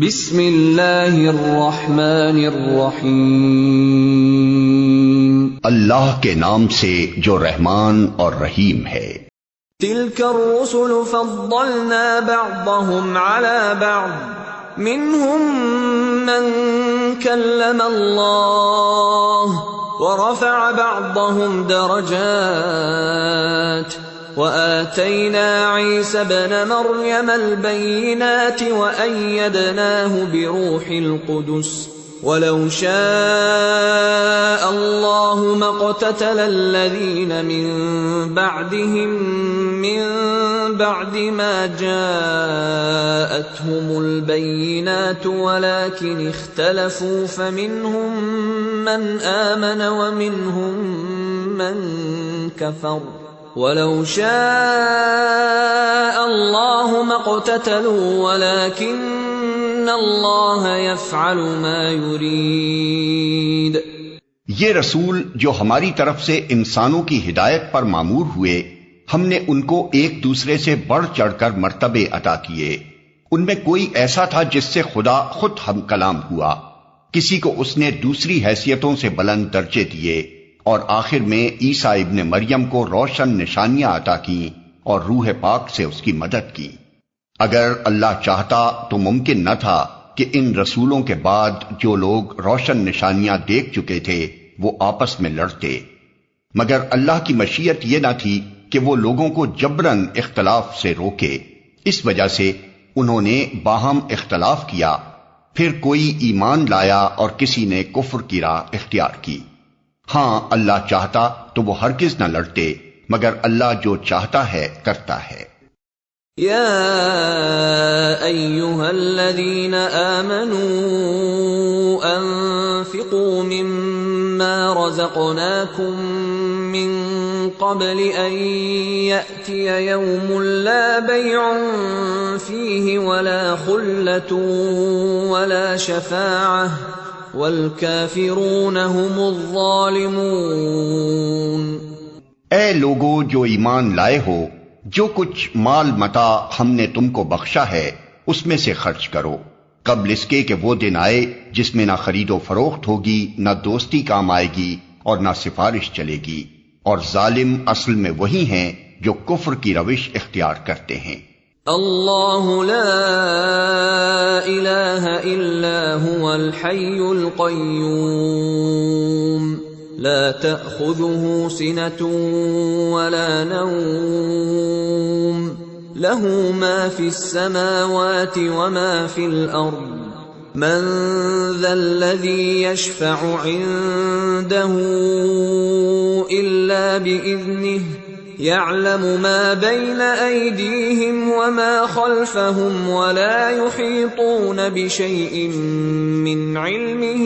بسم اللہ الرحمن الرحیم، اللہ کے نام سے جو رحمان اور رحیم ہے۔ تلک الرسل فضلنا بعضهم على بعض منهم من کلم اللہ ورفع بعضهم درجات وآتينا عيسى ابن مريم البينات وأيدناه بروح القدس ولو شاء الله ما اقتتل الذين من بعدهم من بعد ما جاءتهم البينات ولكن اختلفوا فمنهم من آمن ومنهم من كفر وَلَوْ شَاءَ اللَّهُ مَا اقْتَتَلُوا وَلَكِنَّ اللَّهَ يَفْعَلُ مَا يُرِيدُ۔ یہ رسول جو ہماری طرف سے انسانوں کی ہدایت پر مامور ہوئے، ہم نے ان کو ایک دوسرے سے بڑھ چڑھ کر مرتبے عطا کیے۔ ان میں کوئی ایسا تھا جس سے خدا خود ہم کلام ہوا، کسی کو اس نے دوسری حیثیتوں سے بلند درجے دیے، اور آخر میں عیسیٰ ابن مریم کو روشن نشانیاں عطا کیں اور روح پاک سے اس کی مدد کی۔ اگر اللہ چاہتا تو ممکن نہ تھا کہ ان رسولوں کے بعد جو لوگ روشن نشانیاں دیکھ چکے تھے وہ آپس میں لڑتے، مگر اللہ کی مشیت یہ نہ تھی کہ وہ لوگوں کو جبراً اختلاف سے روکے، اس وجہ سے انہوں نے باہم اختلاف کیا، پھر کوئی ایمان لایا اور کسی نے کفر کی راہ اختیار کی۔ ہاں اللہ چاہتا تو وہ ہرگز نہ لڑتے، مگر اللہ جو چاہتا ہے کرتا ہے۔ یا ایھا الذین آمنوا انفقوا مما رزقناکم من قبل ان یأتی یوم لا بیع فیہ ولا خلة ولا شفاعہ والکافرون هم الظالمون۔ اے لوگو جو ایمان لائے ہو، جو کچھ مال متاع ہم نے تم کو بخشا ہے اس میں سے خرچ کرو، قبل اس کے کہ وہ دن آئے جس میں نہ خرید و فروخت ہوگی، نہ دوستی کام آئے گی اور نہ سفارش چلے گی، اور ظالم اصل میں وہی ہیں جو کفر کی روش اختیار کرتے ہیں۔ اللہ لا الہ الا هو الحی القیوم لا تأخذه سنة ولا نوم له ما في السماوات وما في الأرض من ذا الذي يشفع عنده إلا بإذنه يعلم ما بين أيديهم وما خلفهم ولا يحيطون بشيء من علمه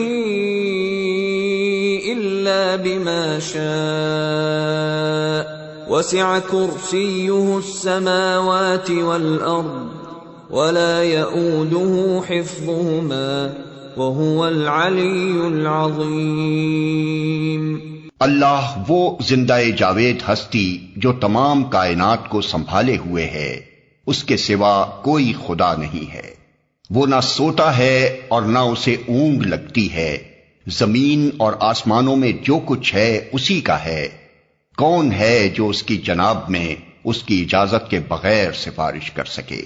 إلا بما شاء وسع كرسيه السماوات والأرض ولا يؤوده حفظهما وهو العلي العظيم۔ اللہ وہ زندہ جاوید ہستی جو تمام کائنات کو سنبھالے ہوئے ہے، اس کے سوا کوئی خدا نہیں ہے، وہ نہ سوتا ہے اور نہ اسے اونگ لگتی ہے، زمین اور آسمانوں میں جو کچھ ہے اسی کا ہے، کون ہے جو اس کی جناب میں اس کی اجازت کے بغیر سفارش کر سکے؟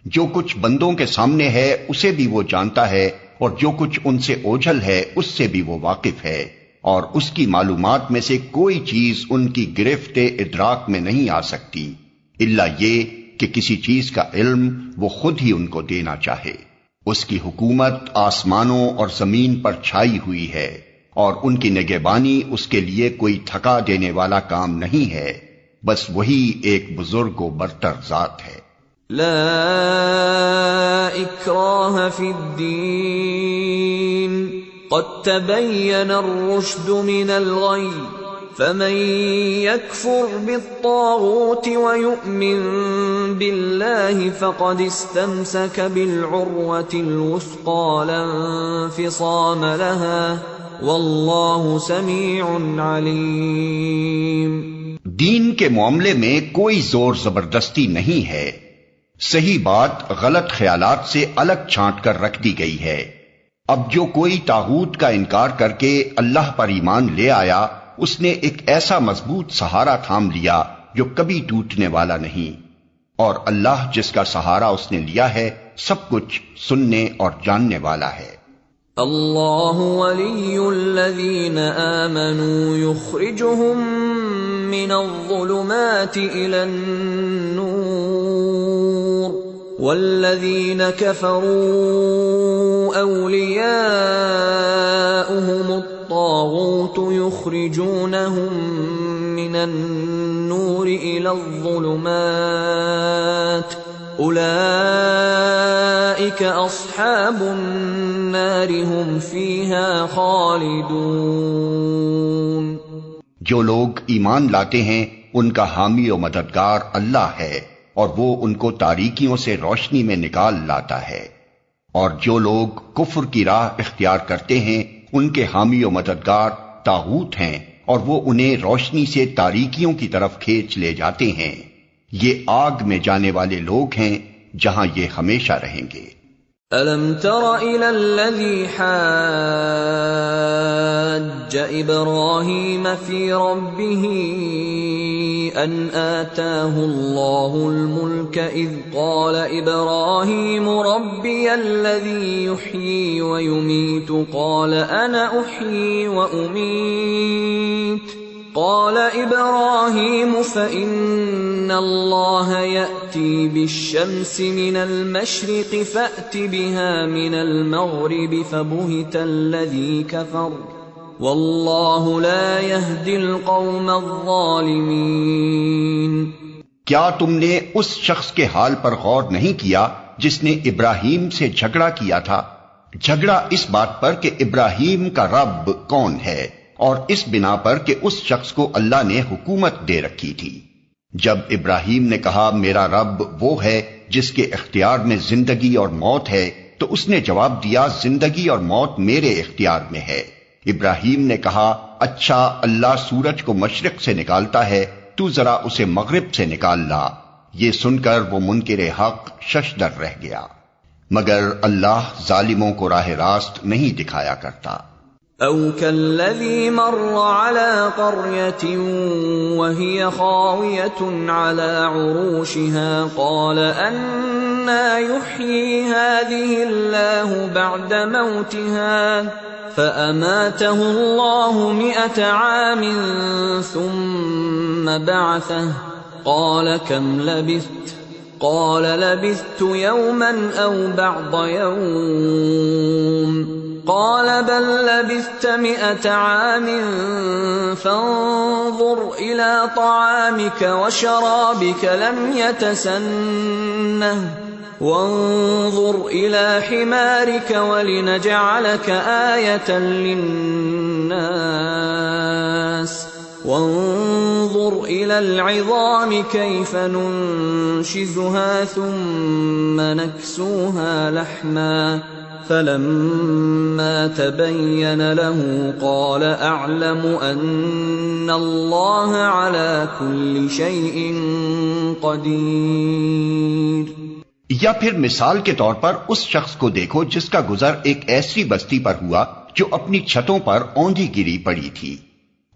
جو کچھ بندوں کے سامنے ہے اسے بھی وہ جانتا ہے، اور جو کچھ ان سے اوجھل ہے اس سے بھی وہ واقف ہے، اور اس کی معلومات میں سے کوئی چیز ان کی گرفت ادراک میں نہیں آ سکتی الا یہ کہ کسی چیز کا علم وہ خود ہی ان کو دینا چاہے۔ اس کی حکومت آسمانوں اور زمین پر چھائی ہوئی ہے، اور ان کی نگہبانی اس کے لیے کوئی تھکا دینے والا کام نہیں ہے، بس وہی ایک بزرگ و برتر ذات ہے۔ لا اکراہ فی الدین قد تبین الرشد من الغی فمن يكفر بالطاغوت ويؤمن بالله فقد استمسك بالعروة الوثقى لا انفصام لها والله سميع عليم۔ دین کے معاملے میں کوئی زور زبردستی نہیں ہے، صحیح بات غلط خیالات سے الگ چھانٹ کر رکھ دی گئی ہے۔ اب جو کوئی طاغوت کا انکار کر کے اللہ پر ایمان لے آیا، اس نے ایک ایسا مضبوط سہارا تھام لیا جو کبھی ٹوٹنے والا نہیں، اور اللہ جس کا سہارا اس نے لیا ہے سب کچھ سننے اور جاننے والا ہے۔ اللہ ولی الذین آمنوا یخرجهم من الظلمات الى النور والذین کفروا اولیاؤہم الطاغوت یخرجونہم من النور الى الظلمات اولئک اصحاب النار هم فیہا خالدون۔ جو لوگ ایمان لاتے ہیں ان کا حامی و مددگار اللہ ہے، اور وہ ان کو تاریکیوں سے روشنی میں نکال لاتا ہے، اور جو لوگ کفر کی راہ اختیار کرتے ہیں ان کے حامی و مددگار طاغوت ہیں، اور وہ انہیں روشنی سے تاریکیوں کی طرف کھینچ لے جاتے ہیں۔ یہ آگ میں جانے والے لوگ ہیں جہاں یہ ہمیشہ رہیں گے۔ أَلَمْ تَرَ إِلَى الَّذِي حَاجَّ إِبْرَاهِيمَ فِي رَبِّهِ أَنْ آتَاهُ اللَّهُ الْمُلْكَ إِذْ قَالَ إِبْرَاهِيمُ رَبِّيَ الَّذِي يُحْيِي وَيُمِيتُ قَالَ أَنَا أُحْيِي وَأُمِيتُ قال إبراهيم فإن الله يأتي بالشمس من المشرق فأت بها من المغرب فبهت الذي كفر والله لا يهدي القوم الظالمين۔ کیا تم نے اس شخص کے حال پر غور نہیں کیا جس نے ابراہیم سے جھگڑا کیا تھا؟ جھگڑا اس بات پر کہ ابراہیم کا رب کون ہے، اور اس بنا پر کہ اس شخص کو اللہ نے حکومت دے رکھی تھی۔ جب ابراہیم نے کہا میرا رب وہ ہے جس کے اختیار میں زندگی اور موت ہے، تو اس نے جواب دیا زندگی اور موت میرے اختیار میں ہے۔ ابراہیم نے کہا اچھا اللہ سورج کو مشرق سے نکالتا ہے، تو ذرا اسے مغرب سے نکال لا۔ یہ سن کر وہ منکر حق ششدر رہ گیا، مگر اللہ ظالموں کو راہ راست نہیں دکھایا کرتا۔ او كالذي مر على قرية وهي خاوية على عروشها قال أنى يحيي هذه الله بعد موتها فأماته الله 100 عام ثم بعثه قال كم لبثت قال لبثت يوما أو بعض يوم قال بل لبثت 100 عام فانظر إلى طعامك وشرابك لم يتسنه وانظر إلى حمارك ولنجعلك آية للناس وانظر إلى العظام كيف ننشزها ثم نكسوها لحما فلما تبين له قال أعلم أن الله على كل شيء قدير۔ یا پھر مثال کے طور پر اس شخص کو دیکھو جس کا گزر ایک ایسی بستی پر ہوا جو اپنی چھتوں پر اوندھی گری پڑی تھی۔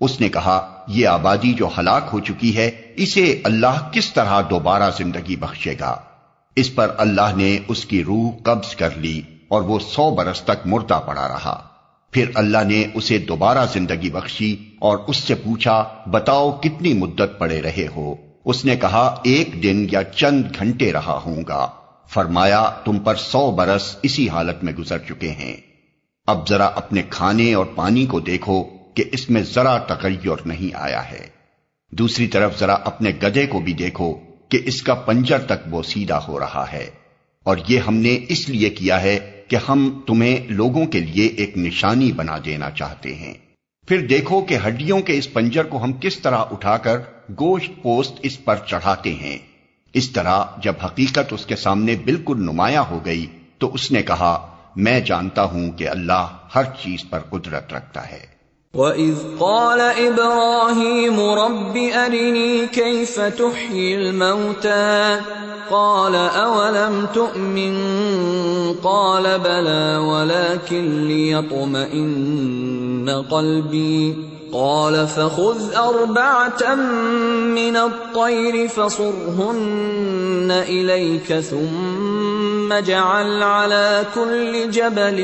اس نے کہا یہ آبادی جو ہلاک ہو چکی ہے اسے اللہ کس طرح دوبارہ زندگی بخشے گا۔ اس پر اللہ نے اس کی روح قبض کر لی اور وہ 100 برس تک مردہ پڑا رہا۔ پھر اللہ نے اسے دوبارہ زندگی بخشی اور اس سے پوچھا بتاؤ کتنی مدت پڑے رہے ہو؟ اس نے کہا 1 دن یا چند گھنٹے رہا ہوں گا۔ فرمایا تم پر 100 برس اسی حالت میں گزر چکے ہیں۔ اب ذرا اپنے کھانے اور پانی کو دیکھو کہ اس میں ذرا تغیر نہیں آیا ہے۔ دوسری طرف ذرا اپنے گدھے کو بھی دیکھو کہ اس کا پنجر تک وہ سیدھا ہو رہا ہے، اور یہ ہم نے اس لیے کیا ہے کہ ہم تمہیں لوگوں کے لیے ایک نشانی بنا دینا چاہتے ہیں۔ پھر دیکھو کہ ہڈیوں کے اس پنجر کو ہم کس طرح اٹھا کر گوشت پوست اس پر چڑھاتے ہیں۔ اس طرح جب حقیقت اس کے سامنے بالکل نمایاں ہو گئی تو اس نے کہا میں جانتا ہوں کہ اللہ ہر چیز پر قدرت رکھتا ہے۔ وَإِذْ قَالَ إِبْرَاهِيمُ رَبِّ أَرِنِي كَيْفَ تُحْيِي الْمَوْتَى قَالَ أَوَلَمْ تُؤْمِنْ قَالَ بَلَى وَلَكِنْ لِيَطْمَئِنَّ قَلْبِي قَالَ فَخُذْ أَرْبَعَةً مِنَ الطَّيْرِ فَصُرْهُنَّ إِلَيْكَ ثُمَّ اجْعَلْ عَلَى كُلِّ جَبَلٍ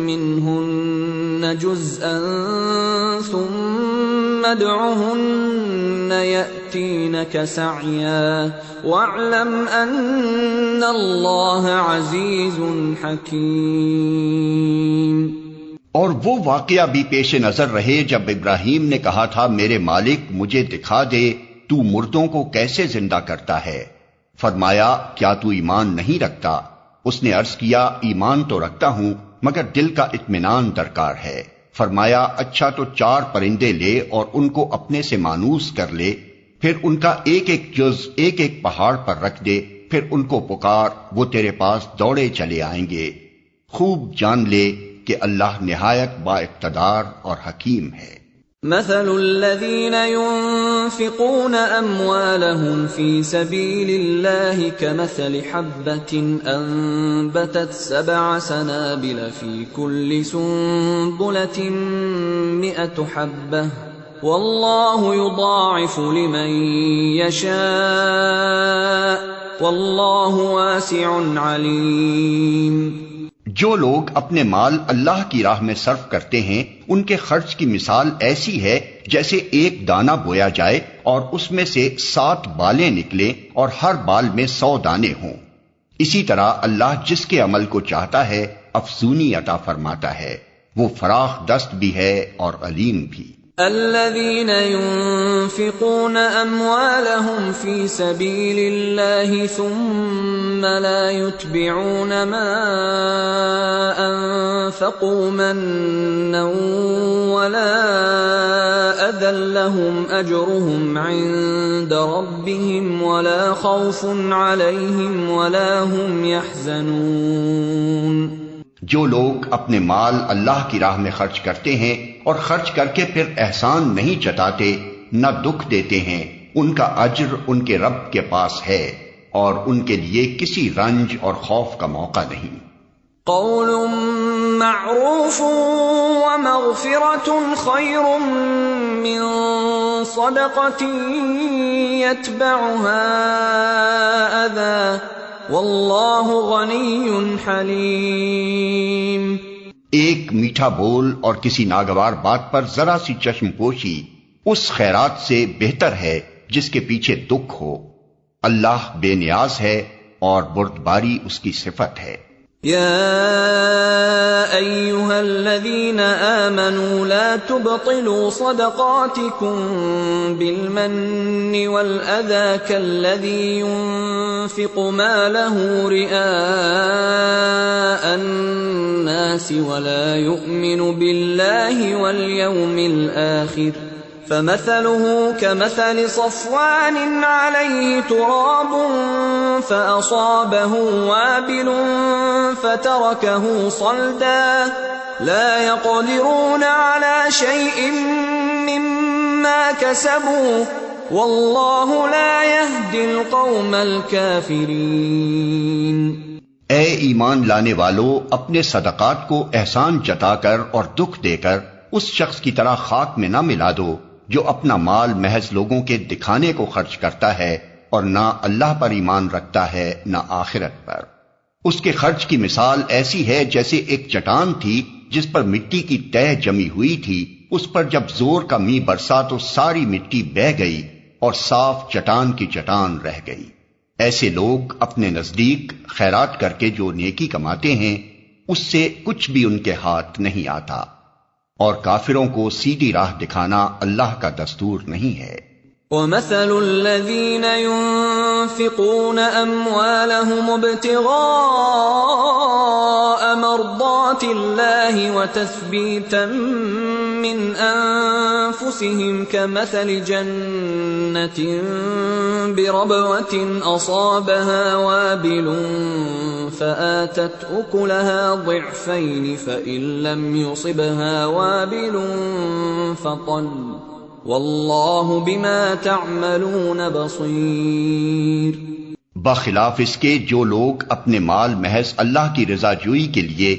مِّنْهُنَّ جُزْءًا ثُمَّ ادْعُهُنَّ يَأْتِينَكَ سَعْيًا وَاعْلَمْ أَنَّ اللَّهَ عَزِيزٌ حَكِيمٌ۔ اور وہ واقعہ بھی پیش نظر رہے جب ابراہیم نے کہا تھا میرے مالک مجھے دکھا دے تو مردوں کو کیسے زندہ کرتا ہے۔ فرمایا کیا تو ایمان نہیں رکھتا؟ اس نے عرض کیا ایمان تو رکھتا ہوں مگر دل کا اطمینان درکار ہے۔ فرمایا اچھا تو 4 پرندے لے اور ان کو اپنے سے مانوس کر لے، پھر ان کا ایک ایک جز ایک ایک پہاڑ پر رکھ دے، پھر ان کو پکار، وہ تیرے پاس دوڑے چلے آئیں گے۔ خوب جان لے کہ اللہ نہایت با اقتدار اور حکیم ہے۔ مثل الذين ينفقون أموالهم في سبيل الله كمثل حبة أنبتت 7 سنابل في كل سنبلة 100 حبة والله يضاعف لمن يشاء والله واسع عليم۔ جو لوگ اپنے مال اللہ کی راہ میں صرف کرتے ہیں ان کے خرچ کی مثال ایسی ہے جیسے ایک دانہ بویا جائے اور اس میں سے 7 بالیں نکلیں اور ہر بال میں 100 دانے ہوں۔ اسی طرح اللہ جس کے عمل کو چاہتا ہے افزونی عطا فرماتا ہے، وہ فراخ دست بھی ہے اور علیم بھی۔ الذين ينفقون أموالهم في سبيل الله ثم لا يتبعون ما أنفقوا منا ولا أذى لهم أجرهم عند ربهم ولا خوف عليهم ولا هم يحزنون۔ جو لوگ اپنے مال اللہ کی راہ میں خرچ کرتے ہیں اور خرچ کر کے پھر احسان نہیں جتاتے نہ دکھ دیتے ہیں، ان کا اجر ان کے رب کے پاس ہے اور ان کے لیے کسی رنج اور خوف کا موقع نہیں۔ قول معروف ومغفرة خير من صدقة يتبعها أذى واللہ غنی حلیم۔ ایک میٹھا بول اور کسی ناگوار بات پر ذرا سی چشم پوشی اس خیرات سے بہتر ہے جس کے پیچھے دکھ ہو۔ اللہ بے نیاز ہے اور بردباری اس کی صفت ہے۔ يا أيها الذين آمنوا لا تبطلوا صدقاتكم بالمن والأذى كالذي ينفق ماله رئاء الناس ولا يؤمن بالله واليوم الآخر فمثله كمثل صفوان عليه تراب فأصابه وابل فتركه صلدا لا يقدرون على شيء مما كسبوا والله لا يهدي القوم الكافرين۔ اے ایمان لانے والو، اپنے صدقات کو احسان جتا کر اور دکھ دے کر اس شخص کی طرح خاک میں نہ ملا دو جو اپنا مال محض لوگوں کے دکھانے کو خرچ کرتا ہے اور نہ اللہ پر ایمان رکھتا ہے نہ آخرت پر۔ اس کے خرچ کی مثال ایسی ہے جیسے ایک چٹان تھی جس پر مٹی کی تہ جمی ہوئی تھی، اس پر جب زور کا می برسا تو ساری مٹی بہہ گئی اور صاف چٹان کی چٹان رہ گئی۔ ایسے لوگ اپنے نزدیک خیرات کر کے جو نیکی کماتے ہیں اس سے کچھ بھی ان کے ہاتھ نہیں آتا، اور کافروں کو سیدھی راہ دکھانا اللہ کا دستور نہیں ہے۔ وَمَثَلُ الَّذِينَ يُنفِقُونَ أَمْوَالَهُمُ ابْتِغَاءَ مَرْضَاتِ اللَّهِ وَتَثْبِيتًا من أنفسهم كمثل جنة بربوة أصابها وابل فآتت أكلها ضعفين فإن لم يصبها وابل فطل واللہ بما تعملون بصیر۔ بخلاف اس کے جو لوگ اپنے مال محض اللہ کی رضا جوئی کے لیے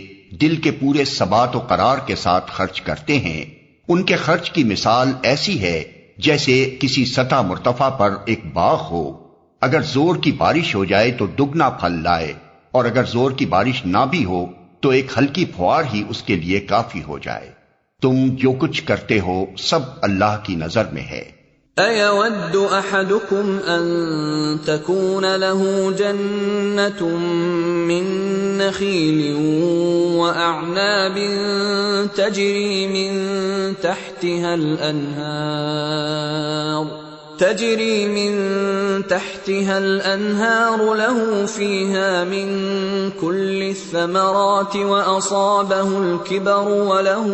دل کے پورے ثبات و قرار کے ساتھ خرچ کرتے ہیں، ان کے خرچ کی مثال ایسی ہے جیسے کسی سطح مرتفع پر ایک باغ ہو، اگر زور کی بارش ہو جائے تو دگنا پھل لائے، اور اگر زور کی بارش نہ بھی ہو تو ایک ہلکی پھوار ہی اس کے لیے کافی ہو جائے۔ تم جو کچھ کرتے ہو سب اللہ کی نظر میں ہے۔ أَيَوَدُّ أَحَدُكُمْ أَن تَكُونَ لَهُ جَنَّةٌ مِّن نَّخِيلٍ وَأَعْنَابٍ تَجْرِي مِن تحتها الأنهار له فيها من كل الثمرات وأصابه الكبر وله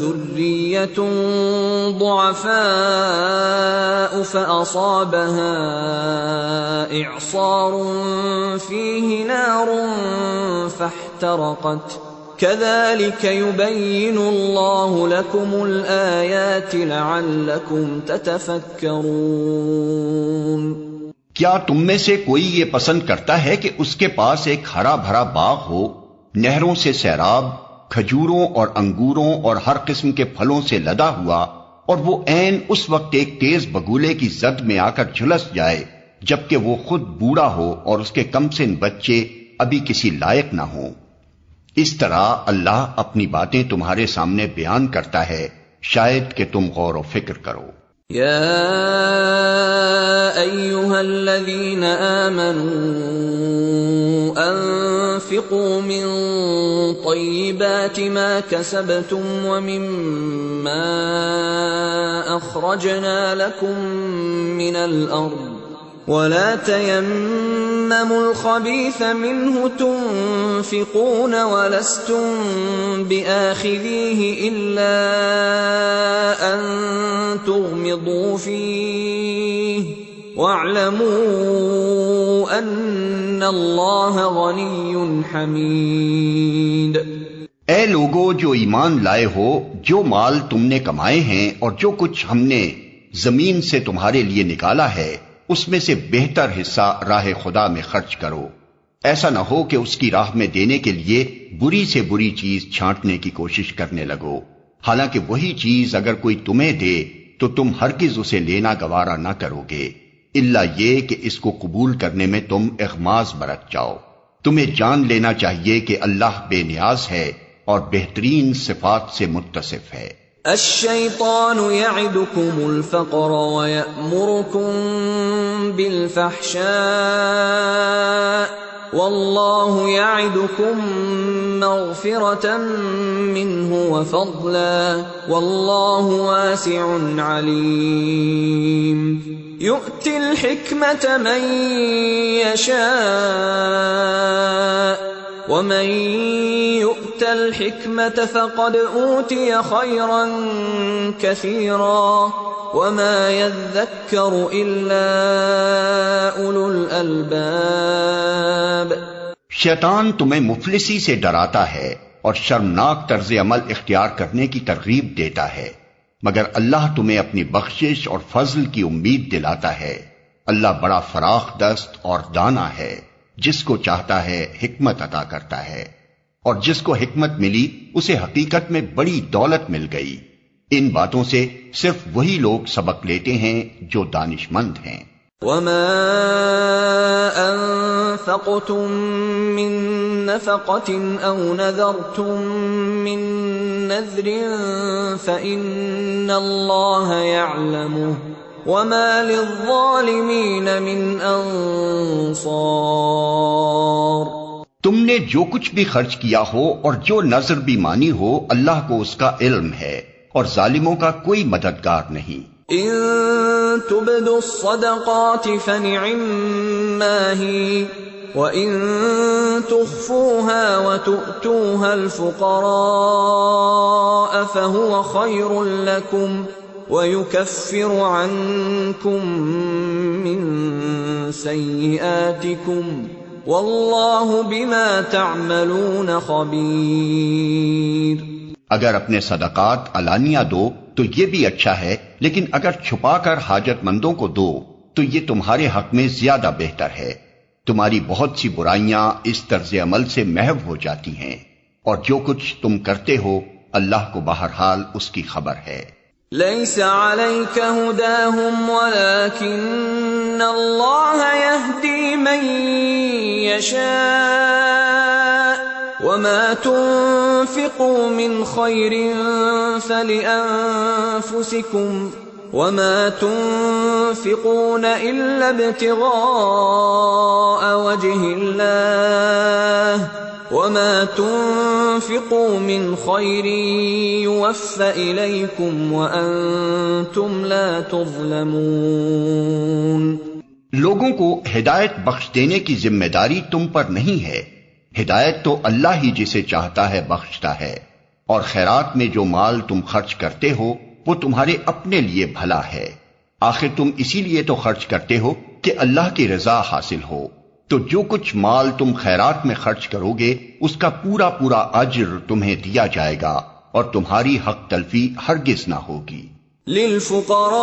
ذرية ضعفاء فأصابها إعصار فيه نار فاحترقت كذلك يبين الله لكم الآيات لعلكم تتفكرون۔ کیا تم میں سے کوئی یہ پسند کرتا ہے کہ اس کے پاس ایک ہرا بھرا باغ ہو، نہروں سے سیراب، کھجوروں اور انگوروں اور ہر قسم کے پھلوں سے لدا ہوا، اور وہ عین اس وقت ایک تیز بگولے کی زد میں آ کر جھلس جائے جبکہ وہ خود بوڑھا ہو اور اس کے کم سن بچے ابھی کسی لائق نہ ہوں۔ اس طرح اللہ اپنی باتیں تمہارے سامنے بیان کرتا ہے، شاید کہ تم غور و فکر کرو۔ یا ایھا الذین آمنوا انفقوا من طیبات ما کسبتم ومما اخرجنا لکم من الارض ولا تيمموا الخبيث منه تنفقون ولستم بآخذيه إلا أن تغمضوا فيه واعلموا أن الله غني حميد۔ اے لوگو جو ایمان لائے ہو، جو مال تم نے کمائے ہیں اور جو کچھ ہم نے زمین سے تمہارے لیے نکالا ہے اس میں سے بہتر حصہ راہ خدا میں خرچ کرو، ایسا نہ ہو کہ اس کی راہ میں دینے کے لیے بری سے بری چیز چھانٹنے کی کوشش کرنے لگو، حالانکہ وہی چیز اگر کوئی تمہیں دے تو تم ہرگز اسے لینا گوارا نہ کرو گے، الا یہ کہ اس کو قبول کرنے میں تم اغماض برت جاؤ۔ تمہیں جان لینا چاہیے کہ اللہ بے نیاز ہے اور بہترین صفات سے متصف ہے۔ الشیطان یعدکم الفقر ویأمرکم بالفحشاء واللہ یعدکم مغفرة منہ وفضلا واللہ واسع علیم۔ یؤتی الحکمة من یشاء ومن يؤت الحكمة فقد أوتي خيرا كثيرا وما يذكر إلا أولو الألباب۔ شیطان تمہیں مفلسی سے ڈراتا ہے اور شرمناک طرز عمل اختیار کرنے کی ترغیب دیتا ہے، مگر اللہ تمہیں اپنی بخشش اور فضل کی امید دلاتا ہے۔ اللہ بڑا فراخ دست اور دانا ہے، جس کو چاہتا ہے حکمت عطا کرتا ہے، اور جس کو حکمت ملی اسے حقیقت میں بڑی دولت مل گئی۔ ان باتوں سے صرف وہی لوگ سبق لیتے ہیں جو دانش مند ہیں۔ وما انفقتم من نفقة او نذرتم من نذر فإن اللہ يعلمه وما للظالمین من انصار۔ تم نے جو کچھ بھی خرچ کیا ہو اور جو نذر بھی مانی ہو اللہ کو اس کا علم ہے، اور ظالموں کا کوئی مددگار نہیں۔ ان تبدوا الصدقات فنعما هی وَإِن تُخْفُوهَا وَتُؤْتُوهَا الْفُقَرَاءَ فَهُوَ خَيْرٌ لَكُمْ وَيُكَفِّرُ عَنكُم مِّن سَيِّئَاتِكُمْ وَاللَّهُ بِمَا تَعْمَلُونَ خَبِيرٌ۔ اگر اپنے صدقات علانیہ دو تو یہ بھی اچھا ہے، لیکن اگر چھپا کر حاجت مندوں کو دو تو یہ تمہارے حق میں زیادہ بہتر ہے۔ تمہاری بہت سی برائیاں اس طرز عمل سے محو ہو جاتی ہیں، اور جو کچھ تم کرتے ہو اللہ کو بہرحال اس کی خبر ہے۔ لَيْسَ عَلَيْكَ هُدَاهُمْ وَلَكِنَّ اللَّهَ يَهْدِي مَن يَشَاءُ وَمَا تُنفِقُوا مِنْ خَيْرٍ فَلِأَنفُسِكُمْ وَمَا تُنفِقُونَ إِلَّا ابْتِغَاءَ وَجْهِ اللَّهِ وَمَا تُنفِقُوا مِنْ خَيْرٍ يُوَفَّ إِلَيْكُمْ وَأَنْتُمْ لَا تُظْلَمُونَ۔ لوگوں کو ہدایت بخش دینے کی ذمہ داری تم پر نہیں ہے، ہدایت تو اللہ ہی جسے چاہتا ہے بخشتا ہے، اور خیرات میں جو مال تم خرچ کرتے ہو وہ تمہارے اپنے لیے بھلا ہے، آخر تم اسی لیے تو خرچ کرتے ہو کہ اللہ کی رضا حاصل ہو، تو جو کچھ مال تم خیرات میں خرچ کرو گے اس کا پورا پورا اجر تمہیں دیا جائے گا، اور تمہاری حق تلفی ہرگز نہ ہوگی۔ للفقراء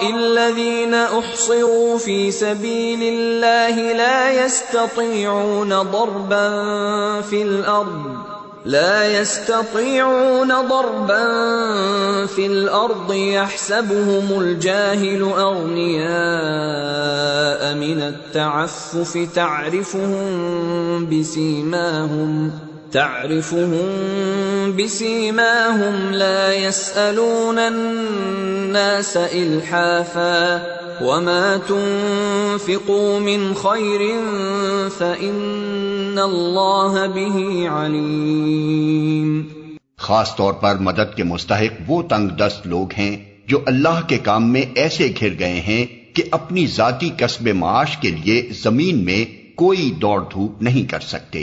الذين احصروا في سبيل الله لا يستطيعون ضربا في الأرض يحسبهم الجاهل أغنياء من التعفف تعرفهم بسيماهم لا يسألون الناس إلحافا وما تنفقوا من خير فإن الله به عليم۔ خاص طور پر مدد کے مستحق وہ تنگ دست لوگ ہیں جو اللہ کے کام میں ایسے گھر گئے ہیں کہ اپنی ذاتی کسب معاش کے لیے زمین میں کوئی دوڑ دھوپ نہیں کر سکتے۔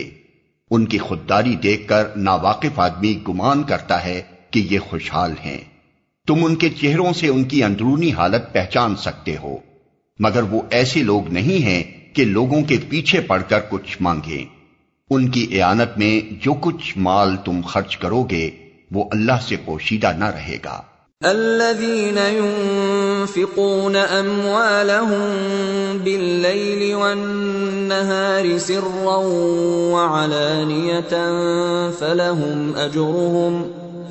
ان کی خودداری دیکھ کر ناواقف آدمی گمان کرتا ہے کہ یہ خوشحال ہیں۔ تم ان کے چہروں سے ان کی اندرونی حالت پہچان سکتے ہو، مگر وہ ایسے لوگ نہیں ہیں کہ لوگوں کے پیچھے پڑ کر کچھ مانگیں۔ ان کی اعانت میں جو کچھ مال تم خرچ کرو گے وہ اللہ سے پوشیدہ نہ رہے گا۔ الذين ينفقون أموالهم بالليل والنهار سرا وعلانية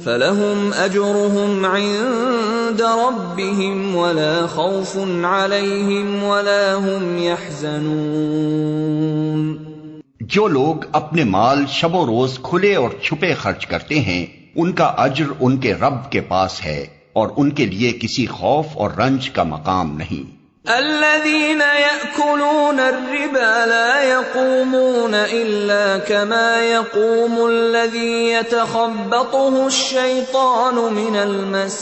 فلهم أجرهم عند ربهم ولا خوف عليهم ولا هم يحزنون۔ جو لوگ اپنے مال شب و روز کھلے اور چھپے خرچ کرتے ہیں ان کا اجر ان کے رب کے پاس ہے، اور ان کے لیے کسی خوف اور رنج کا مقام نہیں۔ الذين يأكلون الربا لا يقومون إلا كما يقوم الذي يتخبطه الشيطان من المس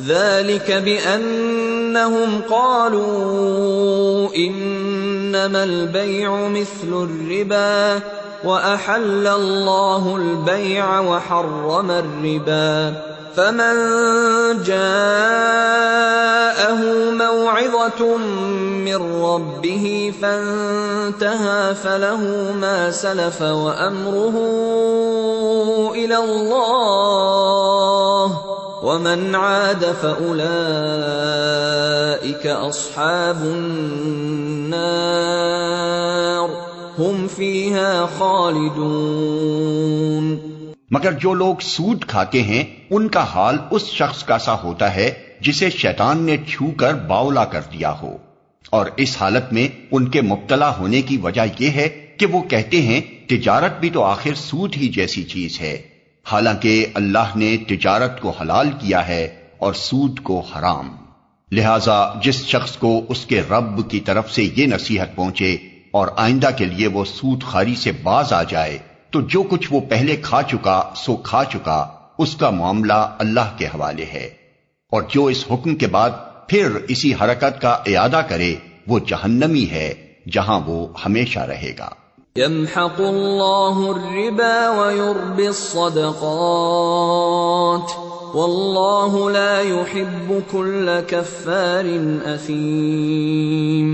ذلك بأنهم قالوا إنما البيع مثل الربا وأحل الله البيع وحرم الربا فمن جاءه موعظة من ربه فانتهى فله ما سلف وأمره إلى الله ومن عاد فأولئك أصحاب النار هم فيها خالدون۔ مگر جو لوگ سود کھاتے ہیں ان کا حال اس شخص کا سا ہوتا ہے جسے شیطان نے چھو کر باولا کر دیا ہو، اور اس حالت میں ان کے مبتلا ہونے کی وجہ یہ ہے کہ وہ کہتے ہیں تجارت بھی تو آخر سود ہی جیسی چیز ہے، حالانکہ اللہ نے تجارت کو حلال کیا ہے اور سود کو حرام۔ لہذا جس شخص کو اس کے رب کی طرف سے یہ نصیحت پہنچے اور آئندہ کے لیے وہ سود خواری سے باز آ جائے تو جو کچھ وہ پہلے کھا چکا سو کھا چکا، اس کا معاملہ اللہ کے حوالے ہے، اور جو اس حکم کے بعد پھر اسی حرکت کا اعادہ کرے وہ جہنمی ہے، جہاں وہ ہمیشہ رہے گا۔ يمحق الله الربا ويربي الصدقات والله لا يحب كل كفار اثیم۔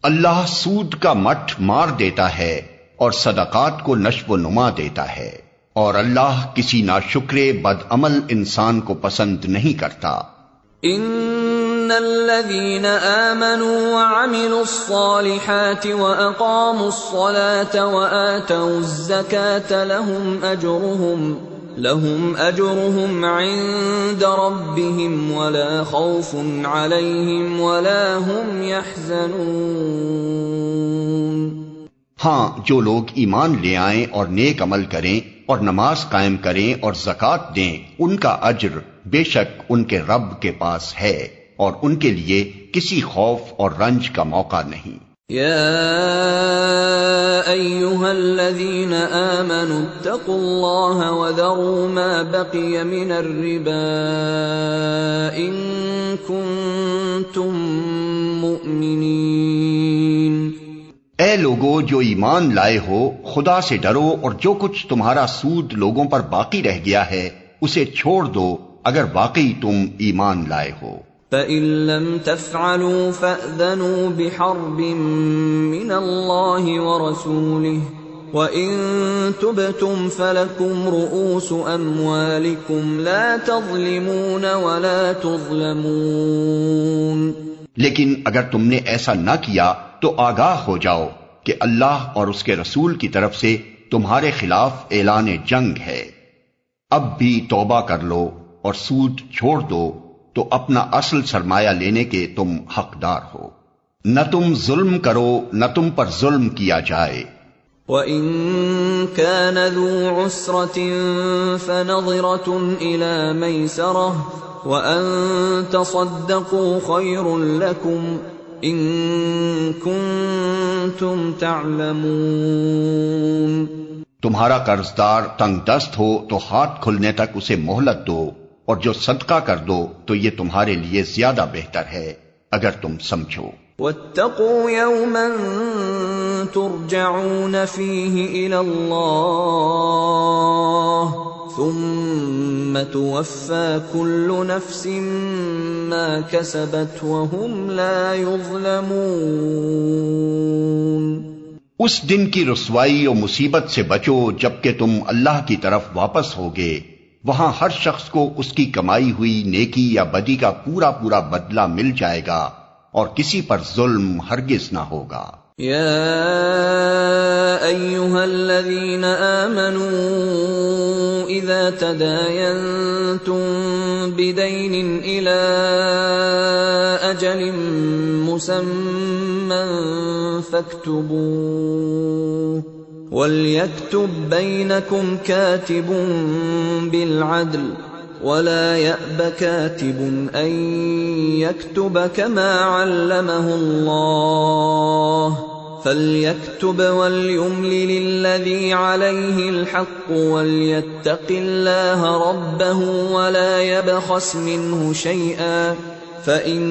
اللہ سود کا مٹھ مار دیتا ہے اور صدقات کو نشو و نما دیتا ہے، اور اللہ کسی ناشکر بد عمل انسان کو پسند نہیں کرتا۔ ان الذين آمنوا وعملوا الصالحات واقاموا الصلاة وآتوا الزكاة لهم اجرهم عند ربهم ولا خوف عليهم ولا هم يحزنون۔ ہاں، جو لوگ ایمان لے آئیں اور نیک عمل کریں اور نماز قائم کریں اور زکوٰۃ دیں، ان کا اجر بے شک ان کے رب کے پاس ہے، اور ان کے لیے کسی خوف اور رنج کا موقع نہیں۔ یا ایھا الذین آمنوا اتقوا اللہ وذروا ما بقی من الربا ان کنتم مؤمنین۔ اے لوگو جو ایمان لائے ہو، خدا سے ڈرو اور جو کچھ تمہارا سود لوگوں پر باقی رہ گیا ہے اسے چھوڑ دو اگر واقعی تم ایمان لائے ہو۔ فَإِن لَّمْ تَفْعَلُوا فَأْذَنُوا بِحَرْبٍ مِّنَ اللَّهِ وَرَسُولِهِ وَإِن تُبْتُمْ فَلَكُمْ رُءُوسُ أَمْوَالِكُمْ لَا تَظْلِمُونَ وَلَا تُظْلَمُونَ۔ لیکن اگر تم نے ایسا نہ کیا تو آگاہ ہو جاؤ کہ اللہ اور اس کے رسول کی طرف سے تمہارے خلاف اعلان جنگ ہے۔ اب بھی توبہ کر لو اور سود چھوڑ دو تو اپنا اصل سرمایہ لینے کے تم حقدار ہو۔ نہ تم ظلم کرو نہ تم پر ظلم کیا جائے۔ وَإِن كَانَ ذُو عُسْرَةٍ فَنَظِرَةٌ إِلَى مَيْسَرَةٍ وَأَن تَصَدَّقُوا خَيْرٌ لَكُمْ إِن كُنتُمْ تَعْلَمُونَ۔ تمہارا قرضدار تنگ دست ہو تو ہاتھ کھلنے تک اسے مہلت دو، اور جو صدقہ کر دو تو یہ تمہارے لیے زیادہ بہتر ہے اگر تم سمجھو۔ وَاتَّقُوا يَوْمًا تُرْجَعُونَ فِيهِ إِلَى اللَّهِ ثُمَّ تُوَفَّى كُلُّ نَفْسٍ مَا كَسَبَتْ وَهُمْ لَا يُظْلَمُونَ۔ اس دن کی رسوائی و مصیبت سے بچو جبکہ تم اللہ کی طرف واپس ہوگے، وہاں ہر شخص کو اس کی کمائی ہوئی نیکی یا بدی کا پورا پورا بدلہ مل جائے گا، اور کسی پر ظلم ہرگز نہ ہوگا۔ یا ایھا الذین آمنوا اذا تداینتم بدین الی اجل مسمى فاکتبوه وَلْيَكْتُبْ بَيْنَكُمْ كَاتِبٌ بِالْعَدْلِ وَلَا يَأْبَ كَاتِبٌ أَن يَكْتُبَ كَمَا عَلَّمَهُ اللَّهُ فَلْيَكْتُبْ وَلْيُمْلِلِ الَّذِي عَلَيْهِ الْحَقُّ وَلْيَتَّقِ اللَّهَ رَبَّهُ وَلَا يَبْخَسْ مِنْهُ شَيْئًا فَإِن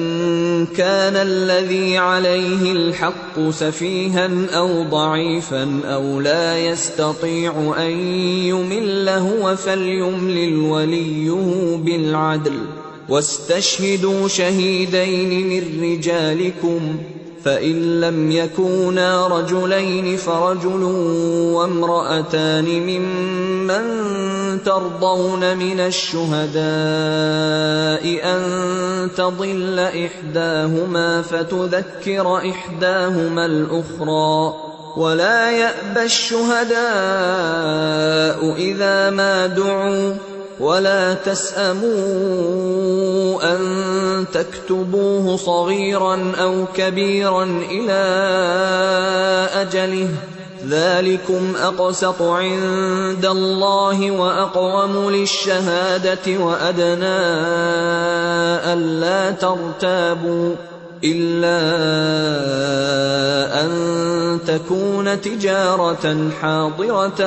كَانَ الَّذِي عَلَيْهِ الْحَقُّ سَفِيهًا أَوْ ضَعِيفًا أَوْ لَا يَسْتَطِيعُ أَن يُمِلَّ هُوَ فَلْيُمْلِلْ وَلِيُّهُ بِالْعَدْلِ وَاسْتَشْهِدُوا شَهِيدَيْنِ مِن رِّجَالِكُمْ فَإِن لَّمْ يَكُونَا رَجُلَيْنِ فَرَجُلٌ وَامْرَأَتَانِ مِمَّن تَرْضَوْنَ مِنَ الشُّهَدَاءِ أَن تَضِلَّ إِحْدَاهُمَا فَتُذَكِّرَ إِحْدَاهُمَا الْأُخْرَى وَلَا يَأْبَ الشُّهَدَاءُ إِذَا مَا دُعُوا وَلَا تَسْأَمُوا أَن تَكْتُبُوهُ صَغِيرًا أَوْ كَبِيرًا إِلَى أَجَلِهِ ذَلِكُمْ أَقْسَطُ عِندَ اللَّهِ وَأَقْوَمُ لِلشَّهَادَةِ وَأَدْنَى أَلَّا تَرْتَابُوا إِلَّا أَن تَكُونَ تِجَارَةً حَاضِرَةً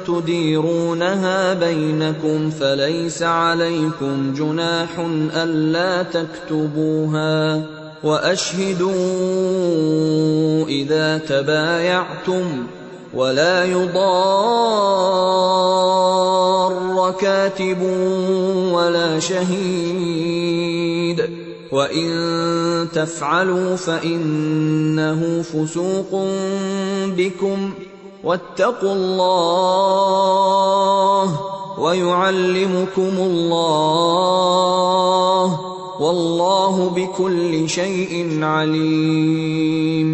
تُدِيرُونَهَا بَيْنَكُمْ فَلَيْسَ عَلَيْكُمْ جُنَاحٌ أَلَّا تَكْتُبُوهَا وأشهدوا إذا تبايعتم ولا يضار كاتب ولا شهيد وإن تفعلوا فإنه فسوق بكم واتقوا الله ويعلمكم الله واللہ بکل شیء علیم۔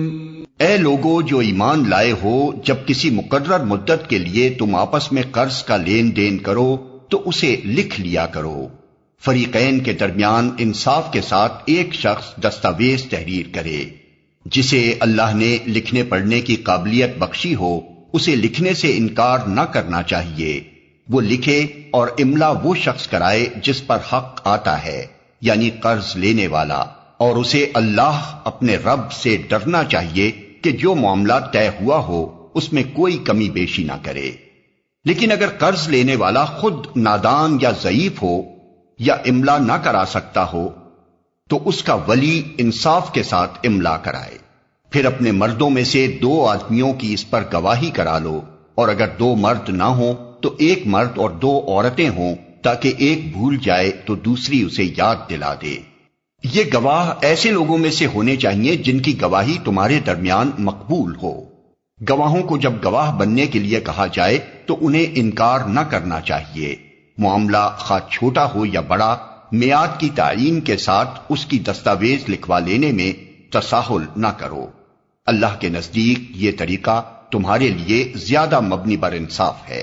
اے لوگو جو ایمان لائے ہو، جب کسی مقرر مدت کے لیے تم آپس میں قرض کا لین دین کرو تو اسے لکھ لیا کرو۔ فریقین کے درمیان انصاف کے ساتھ ایک شخص دستاویز تحریر کرے۔ جسے اللہ نے لکھنے پڑھنے کی قابلیت بخشی ہو اسے لکھنے سے انکار نہ کرنا چاہیے۔ وہ لکھے اور املا وہ شخص کرائے جس پر حق آتا ہے، یعنی قرض لینے والا، اور اسے اللہ اپنے رب سے ڈرنا چاہیے کہ جو معاملہ طے ہوا ہو اس میں کوئی کمی بیشی نہ کرے۔ لیکن اگر قرض لینے والا خود نادان یا ضعیف ہو یا املا نہ کرا سکتا ہو تو اس کا ولی انصاف کے ساتھ املا کرائے۔ پھر اپنے مردوں میں سے 2 آدمیوں کی اس پر گواہی کرا لو، اور اگر 2 مرد نہ ہوں تو 1 مرد اور 2 عورتیں ہوں، تاکہ ایک بھول جائے تو دوسری اسے یاد دلا دے۔ یہ گواہ ایسے لوگوں میں سے ہونے چاہیے جن کی گواہی تمہارے درمیان مقبول ہو۔ گواہوں کو جب گواہ بننے کے لیے کہا جائے تو انہیں انکار نہ کرنا چاہیے۔ معاملہ خواہ چھوٹا ہو یا بڑا، میعاد کی تعیین کے ساتھ اس کی دستاویز لکھوا لینے میں تساہل نہ کرو۔ اللہ کے نزدیک یہ طریقہ تمہارے لیے زیادہ مبنی بر انصاف ہے۔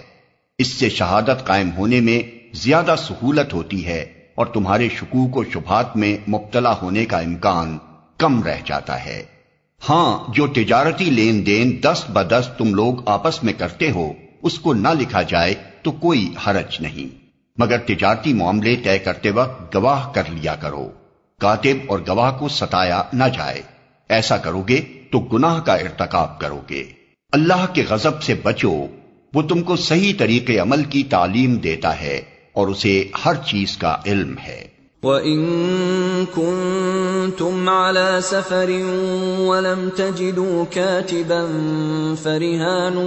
اس سے شہادت قائم ہونے میں زیادہ سہولت ہوتی ہے اور تمہارے شکوک و شبہات میں مبتلا ہونے کا امکان کم رہ جاتا ہے۔ ہاں، جو تجارتی لین دین دست بدست تم لوگ آپس میں کرتے ہو اس کو نہ لکھا جائے تو کوئی حرج نہیں، مگر تجارتی معاملے طے کرتے وقت گواہ کر لیا کرو۔ کاتب اور گواہ کو ستایا نہ جائے، ایسا کرو گے تو گناہ کا ارتکاب کرو گے۔ اللہ کے غضب سے بچو، وہ تم کو صحیح طریقے عمل کی تعلیم دیتا ہے اور اسے ہر چیز کا علم ہے۔ وَإِن كُنتُمْ عَلَى سَفَرٍ وَلَمْ تَجِدُوا كَاتِبًا فَرِهَانٌ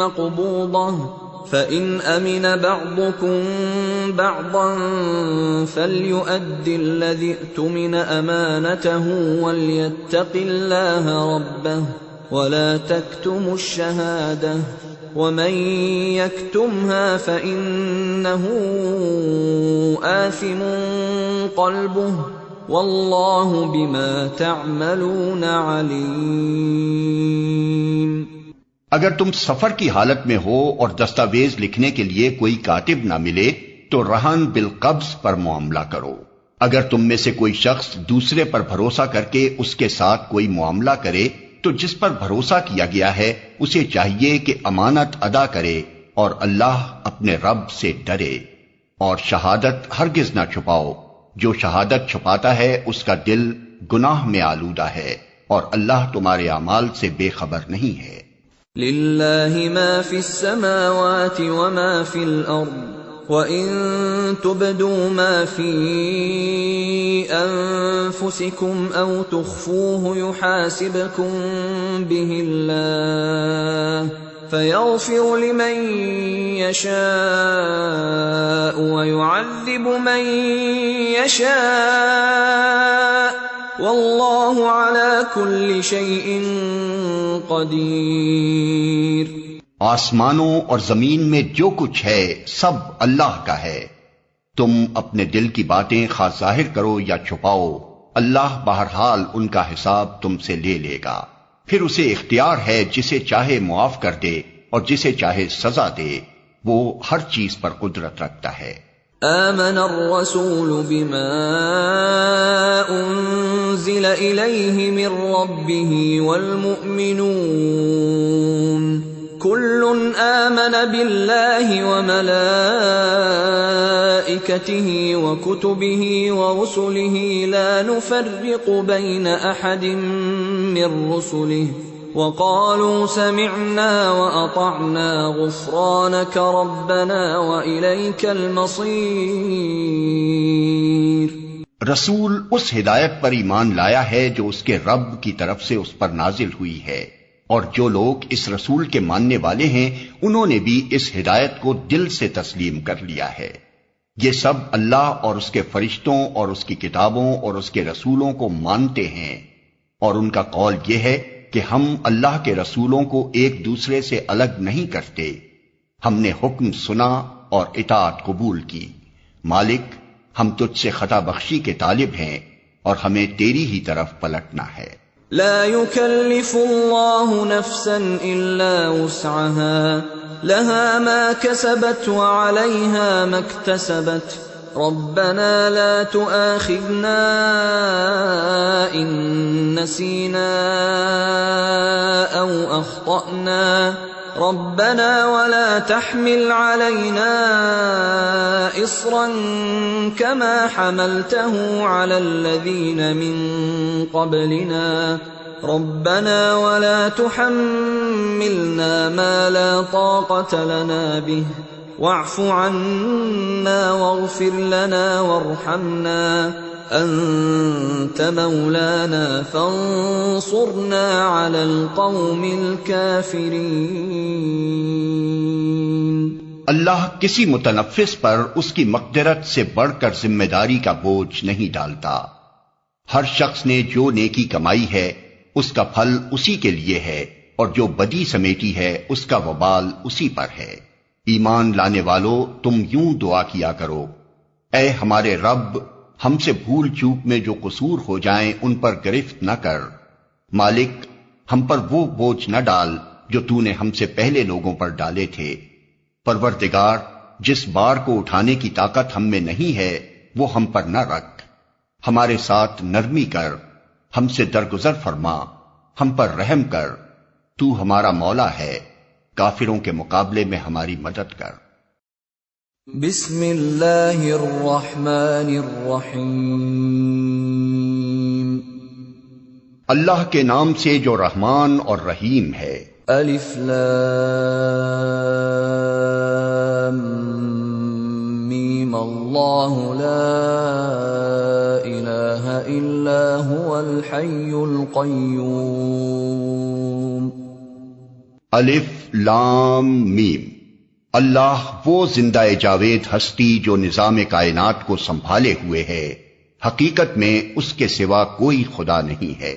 مَّقْبُوضَةٌ فَإِنْ أَمِنَ بَعْضُكُمْ بَعْضًا فَلْيُؤَدِّ الَّذِي اؤْتُمِنَ أَمَانَتَهُ وَلْيَتَّقِ اللَّهَ رَبَّهُ وَلَا تَكْتُمُوا الشَّهَادَةَ وَمَن يَكْتُمْهَا فَإِنَّهُ آثِمٌ قَلْبُهُ وَاللَّهُ بِمَا تَعْمَلُونَ عَلِيمٌ۔ اگر تم سفر کی حالت میں ہو اور دستاویز لکھنے کے لیے کوئی کاتب نہ ملے تو رہن بالقبض پر معاملہ کرو۔ اگر تم میں سے کوئی شخص دوسرے پر بھروسہ کر کے اس کے ساتھ کوئی معاملہ کرے تو جس پر بھروسہ کیا گیا ہے اسے چاہیے کہ امانت ادا کرے اور اللہ اپنے رب سے ڈرے، اور شہادت ہرگز نہ چھپاؤ۔ جو شہادت چھپاتا ہے اس کا دل گناہ میں آلودہ ہے، اور اللہ تمہارے اعمال سے بے خبر نہیں ہے۔ للہ ما فی السماوات وما فی الارض وَإِن تُبْدُوا مَا فِي أَنفُسِكُمْ أَوْ تُخْفُوهُ يُحَاسِبْكُم بِهِ اللَّهُ فَيَغْفِرُ لِمَن يَشَاءُ وَيُعَذِّبُ مَن يَشَاءُ وَاللَّهُ عَلَى كُلِّ شَيْءٍ قَدِيرٌ۔ آسمانوں اور زمین میں جو کچھ ہے سب اللہ کا ہے۔ تم اپنے دل کی باتیں خواہ ظاہر کرو یا چھپاؤ، اللہ بہرحال ان کا حساب تم سے لے لے گا۔ پھر اسے اختیار ہے جسے چاہے معاف کر دے اور جسے چاہے سزا دے، وہ ہر چیز پر قدرت رکھتا ہے۔ آمن الرسول بما انزل الیہ من ربہ والمؤمنون كل آمن بالله وملائكته وكتبه ورسله لا نفرق بين أحد من رسله وقالوا سمعنا وأطعنا غفرانك ربنا وإليك المصير۔ رسول اس ہدایت پر ایمان لایا ہے جو اس کے رب کی طرف سے اس پر نازل ہوئی ہے، اور جو لوگ اس رسول کے ماننے والے ہیں انہوں نے بھی اس ہدایت کو دل سے تسلیم کر لیا ہے۔ یہ سب اللہ اور اس کے فرشتوں اور اس کی کتابوں اور اس کے رسولوں کو مانتے ہیں، اور ان کا قول یہ ہے کہ ہم اللہ کے رسولوں کو ایک دوسرے سے الگ نہیں کرتے، ہم نے حکم سنا اور اطاعت قبول کی، مالک ہم تجھ سے خطا بخشی کے طالب ہیں اور ہمیں تیری ہی طرف پلٹنا ہے۔ لا يكلف الله نفسا إلا وسعها لها ما كسبت وعليها ما اكتسبت ربنا لا تؤاخذنا إن نسينا أو أخطأنا ربنا ولا تحمل علينا إصرا كما حملته على الذين من قبلنا ربنا ولا تحملنا ما لا طاقة لنا به واعف عنا واغفر لنا وارحمنا أنت مولانا فانصرنا على القوم الكافرين۔ اللہ کسی متنفس پر اس کی مقدرت سے بڑھ کر ذمہ داری کا بوجھ نہیں ڈالتا۔ ہر شخص نے جو نیکی کمائی ہے اس کا پھل اسی کے لیے ہے، اور جو بدی سمیٹی ہے اس کا وبال اسی پر ہے۔ ایمان لانے والو تم یوں دعا کیا کرو، اے ہمارے رب ہم سے بھول چوک میں جو قصور ہو جائیں ان پر گرفت نہ کر، مالک ہم پر وہ بوجھ نہ ڈال جو تو نے ہم سے پہلے لوگوں پر ڈالے تھے۔ پروردگار جس بار کو اٹھانے کی طاقت ہم میں نہیں ہے وہ ہم پر نہ رکھ، ہمارے ساتھ نرمی کر، ہم سے درگزر فرما، ہم پر رحم کر، تو ہمارا مولا ہے، کافروں کے مقابلے میں ہماری مدد کر۔ بسم اللہ الرحمن الرحیم۔ اللہ کے نام سے جو رحمان اور رحیم ہے۔ الف لام میم اللہ لا الہ الا هو الحی القیوم۔ الف لام میم، اللہ وہ زندہ جاوید ہستی جو نظام کائنات کو سنبھالے ہوئے ہے، حقیقت میں اس کے سوا کوئی خدا نہیں ہے۔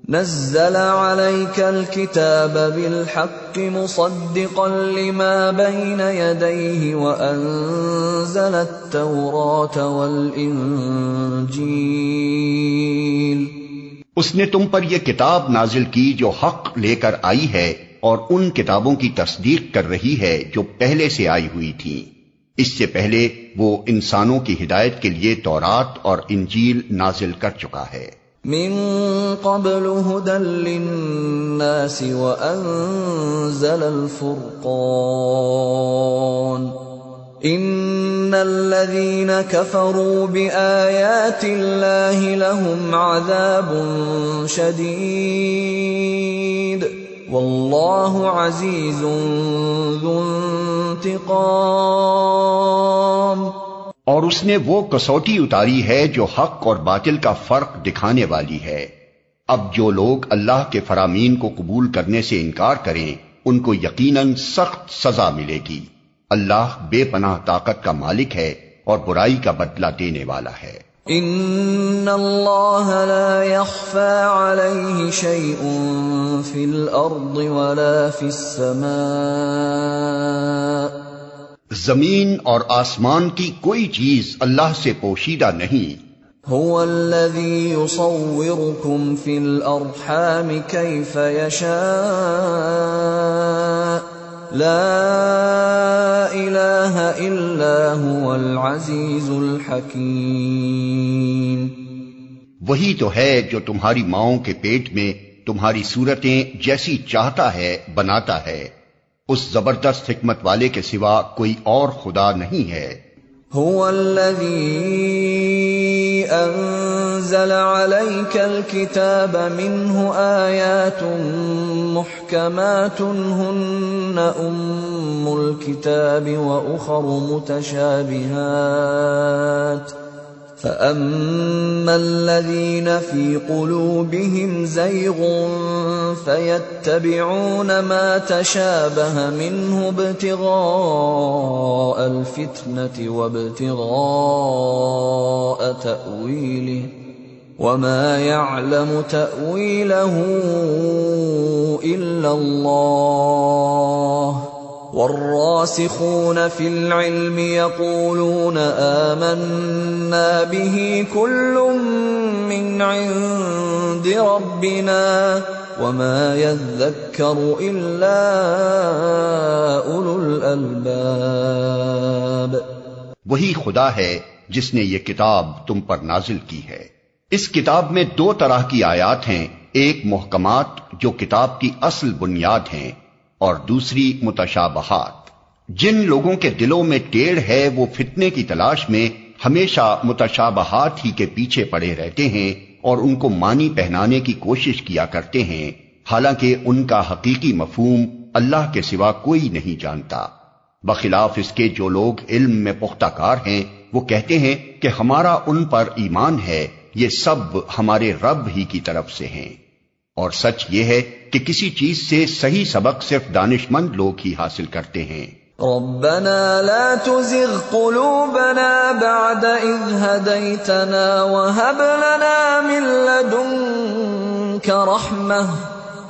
نزل عليك الكتاب بالحق مصدقا لما بين يديه وأنزل التوراة والإنجيل۔ اس نے تم پر یہ کتاب نازل کی جو حق لے کر آئی ہے اور ان کتابوں کی تصدیق کر رہی ہے جو پہلے سے آئی ہوئی تھی۔ اس سے پہلے وہ انسانوں کی ہدایت کے لیے تورات اور انجیل نازل کر چکا ہے۔ من قبل هدى للناس وأنزل الفرقان إن الذين كفروا بآيات الله لهم عذاب شديد والله عزيز ذو انتقام۔ اور اس نے وہ کسوٹی اتاری ہے جو حق اور باطل کا فرق دکھانے والی ہے۔ اب جو لوگ اللہ کے فرامین کو قبول کرنے سے انکار کریں ان کو یقیناً سخت سزا ملے گی۔ اللہ بے پناہ طاقت کا مالک ہے اور برائی کا بدلہ دینے والا ہے۔ ان اللہ لا يخفى عليه شيء في الارض ولا في السماء۔ زمین اور آسمان کی کوئی چیز اللہ سے پوشیدہ نہیں۔ هو الذي يصوركم في الارحام كيف يشاء لا الہ الا هو العزیز الحکیم۔ وہی تو ہے جو تمہاری ماؤں کے پیٹ میں تمہاری صورتیں جیسی چاہتا ہے بناتا ہے، اس زبردست حکمت والے کے سوا کوئی اور خدا نہیں ہے۔ هو الذي انزل عليك الكتاب منه آيات محكمات هن ام الكتاب واخر متشابهات فَأَمَّا الَّذِينَ فِي قُلُوبِهِمْ زَيْغٌ فَيَتَّبِعُونَ مَا تَشَابَهَ مِنْهُ ابْتِغَاءَ الْفِتْنَةِ وَابْتِغَاءَ تَأْوِيلِهِ وَمَا يَعْلَمُ تَأْوِيلَهُ إِلَّا اللَّهُ وَالرَّاسِخُونَ فِي الْعِلْمِ يَقُولُونَ آمَنَّا بِهِ كُلٌّ مِّنْ عِندِ رَبِّنَا وَمَا يَذَّكَّرُ إِلَّا أُولُو الْأَلْبَابِ۔ وہی خدا ہے جس نے یہ کتاب تم پر نازل کی ہے۔ اس کتاب میں دو طرح کی آیات ہیں، ایک محکمات جو کتاب کی اصل بنیاد ہیں، اور دوسری متشابہات۔ جن لوگوں کے دلوں میں ٹیڑھ ہے وہ فتنے کی تلاش میں ہمیشہ متشابہات ہی کے پیچھے پڑے رہتے ہیں اور ان کو معنی پہنانے کی کوشش کیا کرتے ہیں، حالانکہ ان کا حقیقی مفہوم اللہ کے سوا کوئی نہیں جانتا۔ بخلاف اس کے جو لوگ علم میں پختہ کار ہیں وہ کہتے ہیں کہ ہمارا ان پر ایمان ہے، یہ سب ہمارے رب ہی کی طرف سے ہیں۔ اور سچ یہ ہے کہ کسی چیز سے صحیح سبق صرف دانشمند لوگ ہی حاصل کرتے ہیں۔ ربنا لا تزغ قلوبنا بعد إذ هديتنا وهب لنا من لدنك رحمة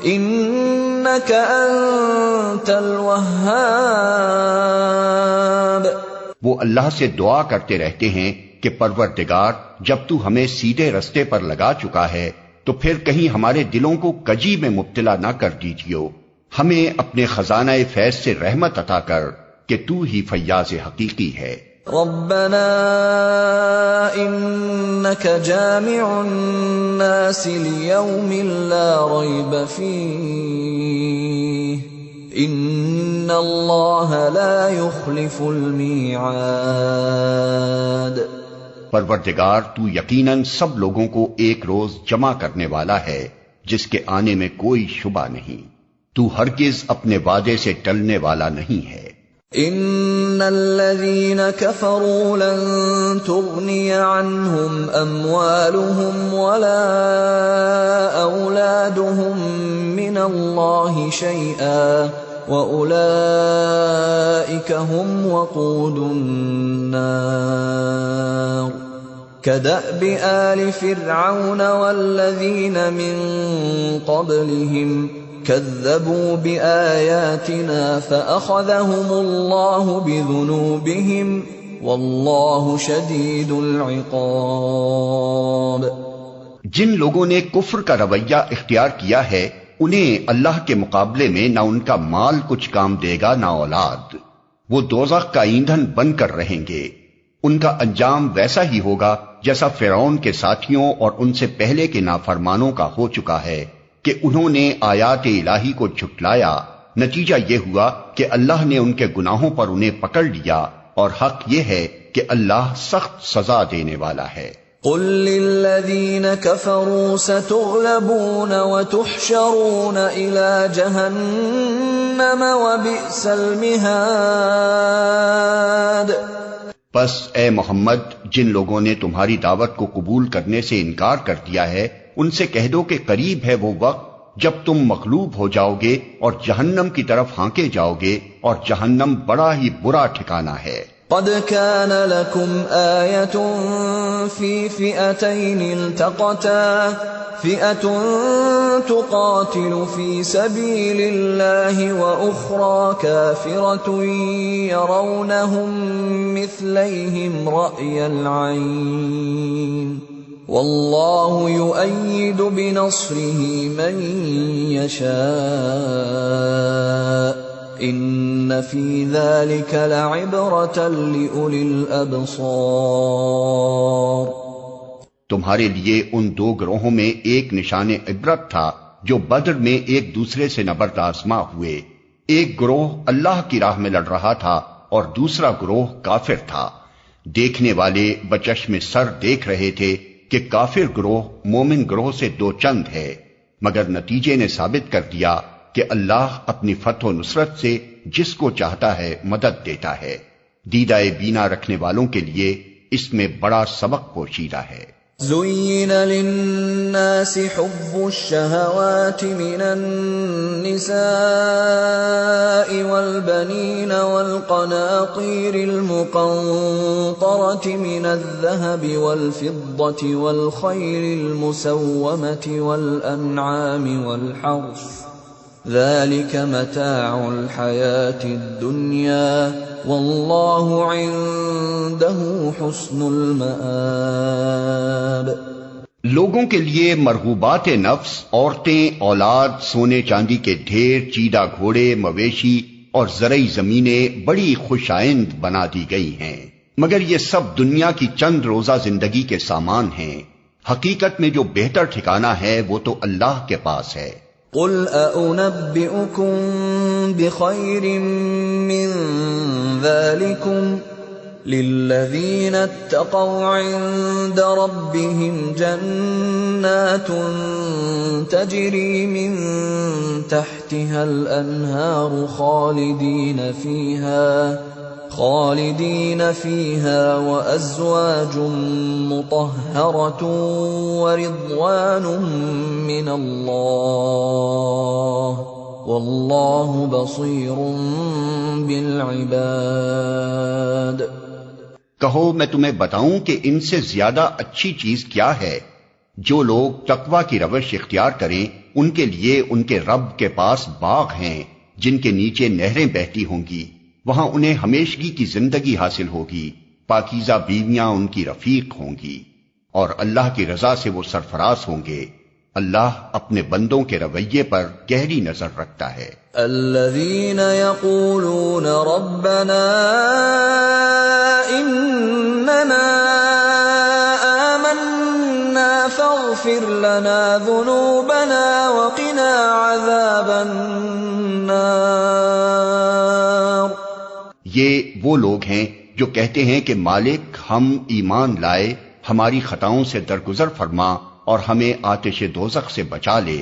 إنك أنت الوهاب۔ وہ اللہ سے دعا کرتے رہتے ہیں کہ پروردگار جب تو ہمیں سیدھے رستے پر لگا چکا ہے تو پھر کہیں ہمارے دلوں کو کجی میں مبتلا نہ کر دیجیو، ہمیں اپنے خزانہ فیض سے رحمت عطا کر کہ تو ہی فیاض حقیقی ہے۔ ربنا انك جامع الناس ليوم لا ريب فيه ان الله لا يخلف الميعاد۔ پروردگار تو یقیناً سب لوگوں کو ایک روز جمع کرنے والا ہے جس کے آنے میں کوئی شبہ نہیں، تو ہرگز اپنے وعدے سے ٹلنے والا نہیں ہے۔ ان الذين كفروا لن تغني عنهم اموالهم ولا اولادهم من الله شيئا واولئك هم وقود النار كدأب آل فرعون والذين من قبلهم كذبوا بآياتنا فأخذهم الله بذنوبهم والله شديد العقاب۔ جن لوگوں نے کفر کا رویہ اختیار کیا ہے انہیں اللہ کے مقابلے میں نہ ان کا مال کچھ کام دے گا نہ اولاد، وہ دوزخ کا ایندھن بن کر رہیں گے۔ ان کا انجام ویسا ہی ہوگا جیسا فرعون کے ساتھیوں اور ان سے پہلے کے نافرمانوں کا ہو چکا ہے کہ انہوں نے آیات الہی کو جھٹلایا، نتیجہ یہ ہوا کہ اللہ نے ان کے گناہوں پر انہیں پکڑ لیا، اور حق یہ ہے کہ اللہ سخت سزا دینے والا ہے۔ قل للذین کفروا ستغلبون وتحشرون الى جہنم وبئس المہاد۔ پس اے محمد جن لوگوں نے تمہاری دعوت کو قبول کرنے سے انکار کر دیا ہے ان سے کہہ دو کہ قریب ہے وہ وقت جب تم مغلوب ہو جاؤ گے اور جہنم کی طرف ہانکے جاؤ گے، اور جہنم بڑا ہی برا ٹھکانہ ہے۔ قد كان لكم آية في فئتين التقتا فئة تقاتل في سبيل الله وأخرى كافرة يرونهم مثليهم رأي العين والله يؤيد بنصره من يشاء ان فی ذلک لعبرۃ لأولی الابصار۔ تمہارے لیے ان دو گروہوں میں ایک نشان عبرت تھا جو بدر میں ایک دوسرے سے نبرد آزما ہوئے۔ ایک گروہ اللہ کی راہ میں لڑ رہا تھا اور دوسرا گروہ کافر تھا۔ دیکھنے والے بچشم سر دیکھ رہے تھے کہ کافر گروہ مومن گروہ سے دو چند ہے، مگر نتیجے نے ثابت کر دیا کہ اللہ اپنی فتح و نصرت سے جس کو چاہتا ہے مدد دیتا ہے۔ دیدہ بینا رکھنے والوں کے لیے اس میں بڑا سبق پوشیدہ ہے۔ زين للناس حب الشهوات من النساء والبنين والقناطير المقنطرة من الذهب والفضة والخيل المسومة والأنعام والحرث ذلك متاع الحياة الدنيا والله عنده حسن المآب۔ لوگوں کے لیے مرغوبات نفس، عورتیں، اولاد، سونے چاندی کے ڈھیر، چیدہ گھوڑے، مویشی اور زرعی زمینیں بڑی خوشائند بنا دی گئی ہیں، مگر یہ سب دنیا کی چند روزہ زندگی کے سامان ہیں۔ حقیقت میں جو بہتر ٹھکانہ ہے وہ تو اللہ کے پاس ہے۔ قل أأنبئكم بخير من ذلكم للذين اتقوا عند ربهم جنات تجري من تحتها الأنهار خالدين فيها وأزواج مطهرة ورضوان من الله والله بصير بالعباد۔ کہو میں تمہیں بتاؤں کہ ان سے زیادہ اچھی چیز کیا ہے؟ جو لوگ تقوی کی روش اختیار کریں ان کے لیے ان کے رب کے پاس باغ ہیں جن کے نیچے نہریں بہتی ہوں گی، وہاں انہیں ہمیشگی کی زندگی حاصل ہوگی، پاکیزہ بیویاں ان کی رفیق ہوں گی، اور اللہ کی رضا سے وہ سرفراز ہوں گے۔ اللہ اپنے بندوں کے رویے پر گہری نظر رکھتا ہے۔ الذين يقولون ربنا إننا آمنا فاغفر لنا ذنوبنا وقنا عذاب النار۔ یہ وہ لوگ ہیں جو کہتے ہیں کہ مالک ہم ایمان لائے، ہماری خطاؤں سے درگزر فرما اور ہمیں آتش دوزخ سے بچا لے۔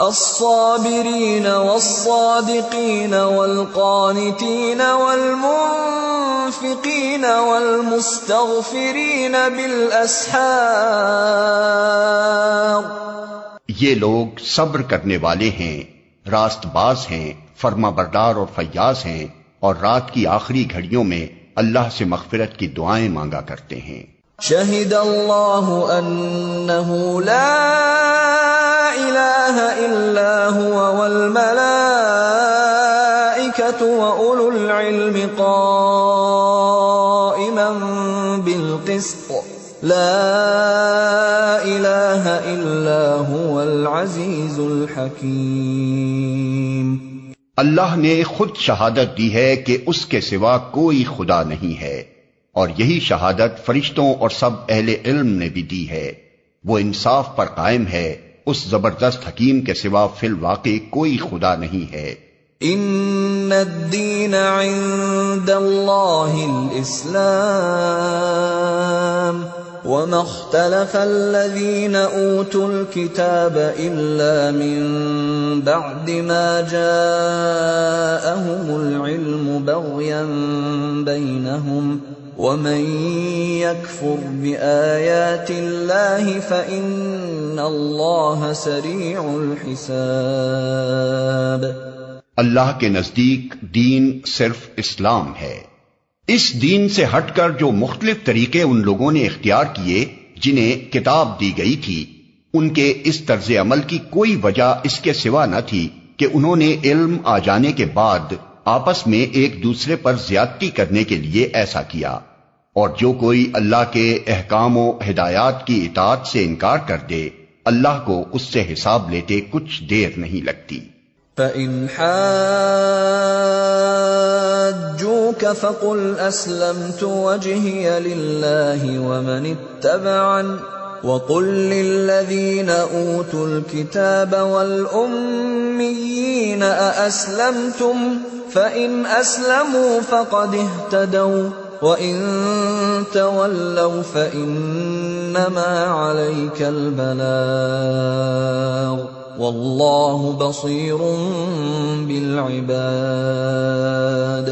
الصابرین والصادقین والقانتین والمنفقین والمستغفرین بالاسحار۔ یہ لوگ صبر کرنے والے ہیں، راست باز ہیں، فرما بردار اور فیاض ہیں، اور رات کی آخری گھڑیوں میں اللہ سے مغفرت کی دعائیں مانگا کرتے ہیں۔ شہد اللہ انہ لا الہ الا هو والملائکۃ واولو العلم قائما بالقسط لا الہ الا هو العزیز الحکیم۔ اللہ نے خود شہادت دی ہے کہ اس کے سوا کوئی خدا نہیں ہے، اور یہی شہادت فرشتوں اور سب اہل علم نے بھی دی ہے۔ وہ انصاف پر قائم ہے، اس زبردست حکیم کے سوا فی الواقع کوئی خدا نہیں ہے۔ ان الدین عند اللہ الاسلام وما اختلف الذين اوتوا الكتاب الا من بعد ما جاءهم العلم بغيا بينهم ومن يكفر بآيات الله فإن الله سريع الحساب۔ اللہ کے نزدیک دین صرف اسلام ہے۔ اس دین سے ہٹ کر جو مختلف طریقے ان لوگوں نے اختیار کیے جنہیں کتاب دی گئی تھی، ان کے اس طرز عمل کی کوئی وجہ اس کے سوا نہ تھی کہ انہوں نے علم آ جانے کے بعد آپس میں ایک دوسرے پر زیادتی کرنے کے لیے ایسا کیا، اور جو کوئی اللہ کے احکام و ہدایات کی اطاعت سے انکار کر دے، اللہ کو اس سے حساب لیتے کچھ دیر نہیں لگتی۔ فَإِنْ حَاجُّوكَ فَقُلْ أَسْلَمْتُ وَجْهِيَ لِلَّهِ وَمَنِ اتَّبَعَنِ وَقُلْ لِلَّذِينَ أُوتُوا الْكِتَابَ وَالْأُمِّيِّينَ أَأَسْلَمْتُمْ فَإِنْ أَسْلَمُوا فَقَدِ اهْتَدَوْا وَإِنْ تَوَلَّوْا فَإِنَّمَا عَلَيْكَ الْبَلَاغُ واللہ بصیر بالعباد۔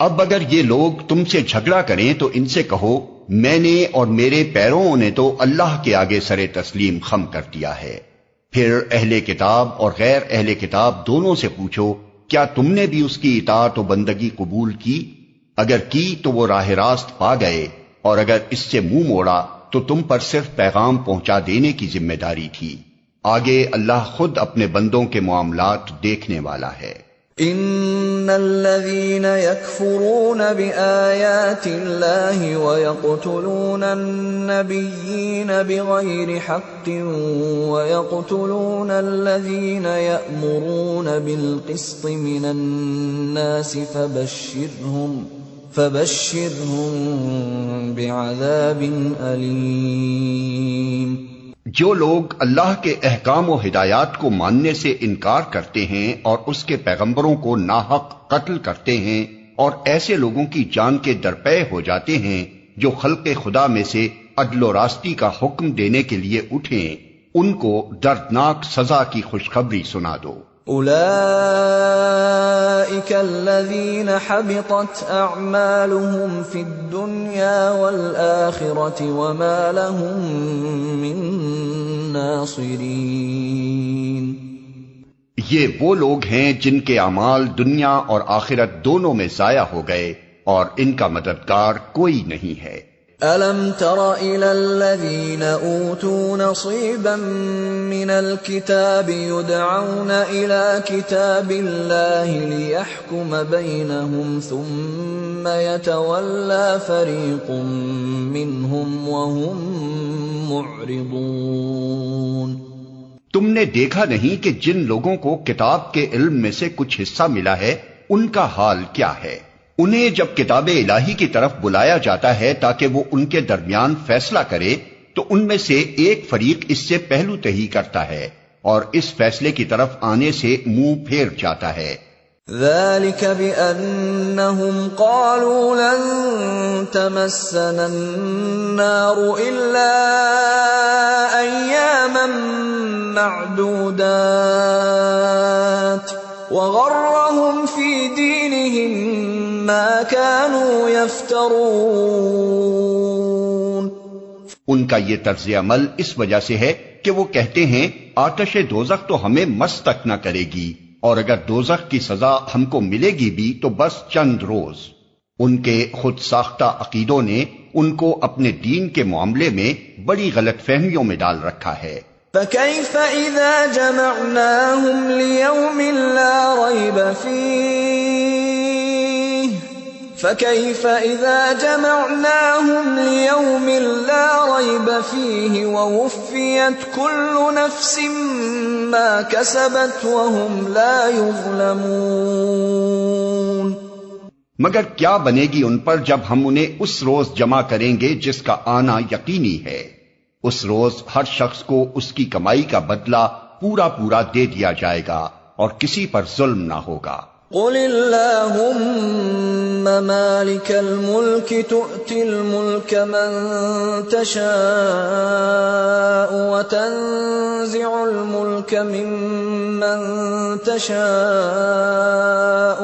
اب اگر یہ لوگ تم سے جھگڑا کریں تو ان سے کہو میں نے اور میرے پیروں نے تو اللہ کے آگے سر تسلیم خم کر دیا ہے۔ پھر اہل کتاب اور غیر اہل کتاب دونوں سے پوچھو، کیا تم نے بھی اس کی اطاعت و بندگی قبول کی؟ اگر کی تو وہ راہ راست پا گئے، اور اگر اس سے منہ موڑا تو تم پر صرف پیغام پہنچا دینے کی ذمہ داری تھی۔ آگے اللہ خود اپنے بندوں کے معاملات دیکھنے والا ہے۔ ان الذين يكفرون بآيات الله ويقتلون النبيين بغير حق ويقتلون الذين يأمرون بالقسط من الناس فبشرهم بعذاب أليم۔ جو لوگ اللہ کے احکام و ہدایات کو ماننے سے انکار کرتے ہیں اور اس کے پیغمبروں کو ناحق قتل کرتے ہیں، اور ایسے لوگوں کی جان کے درپے ہو جاتے ہیں جو خلق خدا میں سے عدل و راستی کا حکم دینے کے لیے اٹھیں، ان کو دردناک سزا کی خوشخبری سنا دو۔ اولئک الذین حبطت اعمالهم فی الدنیا والآخرۃ وما لهم من ناصرین۔ یہ وہ لوگ ہیں جن کے اعمال دنیا اور آخرت دونوں میں ضائع ہو گئے اور ان کا مددگار کوئی نہیں ہے۔ أَلَمْ تَرَ إِلَى الَّذِينَ أُوتُوا نَصِيبًا مِّنَ الْكِتَابِ يُدْعَوْنَ إِلَى كِتَابِ اللَّهِ لِيَحْكُمَ بَيْنَهُمْ ثُمَّ يَتَوَلَّى فَرِيقٌ مِّنْهُمْ وَهُمْ مُعْرِضُونَ۔ تم نے دیکھا نہیں کہ جن لوگوں کو کتاب کے علم میں سے کچھ حصہ ملا ہے ان کا حال کیا ہے؟ انہیں جب کتاب الہی کی طرف بلایا جاتا ہے تاکہ وہ ان کے درمیان فیصلہ کرے تو ان میں سے ایک فریق اس سے پہلو تہی کرتا ہے اور اس فیصلے کی طرف آنے سے منہ پھیر جاتا ہے۔ ذَلِكَ بِأَنَّهُمْ قَالُوا لَن تَمَسَّنَا النَّارُ إِلَّا أَيَّامًا مَّعْدُودَاتٍ وَغَرَّهُمْ فِي دِينِهِمْ مَا كَانُوا يَفْتَرُونَ۔ ان کا یہ طرز عمل اس وجہ سے ہے کہ وہ کہتے ہیں آتش دوزخ تو ہمیں مس تک نہ کرے گی، اور اگر دوزخ کی سزا ہم کو ملے گی بھی تو بس چند روز۔ ان کے خود ساختہ عقیدوں نے ان کو اپنے دین کے معاملے میں بڑی غلط فہمیوں میں ڈال رکھا ہے۔ فَكَيْفَ إِذَا جَمَعْنَاهُمْ لِيَوْمٍ لَا رَيْبَ فِيهِ وَوُفِّيَتْ كُلُّ نَفْسٍ مَّا كَسَبَتْ وَهُمْ لَا يُظْلَمُونَ۔ مگر کیا بنے گی ان پر جب ہم انہیں اس روز جمع کریں گے جس کا آنا یقینی ہے۔ اس روز ہر شخص کو اس کی کمائی کا بدلہ پورا پورا دے دیا جائے گا اور کسی پر ظلم نہ ہوگا۔ قل اللهم مالك الملك تؤتي الملك من تشاء وتنزع الملك ممن تشاء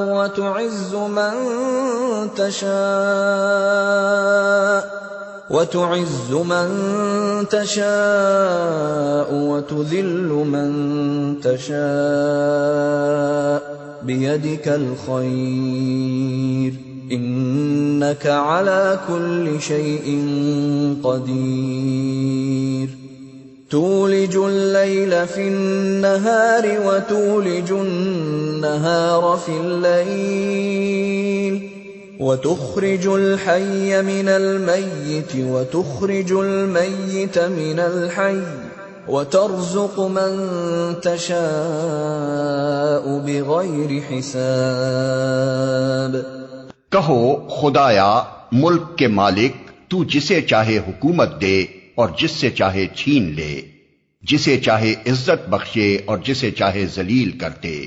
وتعز من تشاء وتذل من تشاء بيدك الخير إنك على كل شيء قدير تولج الليل في النهار وتولج النهار في الليل وتخرج الحي من الميت وتخرج الميت من الحي وترزق من تشاء بغیر حساب۔ کہو خدایا ملک کے مالک تو جسے چاہے حکومت دے اور جس سے چاہے چھین لے، جسے چاہے عزت بخشے اور جسے چاہے ذلیل کر دے،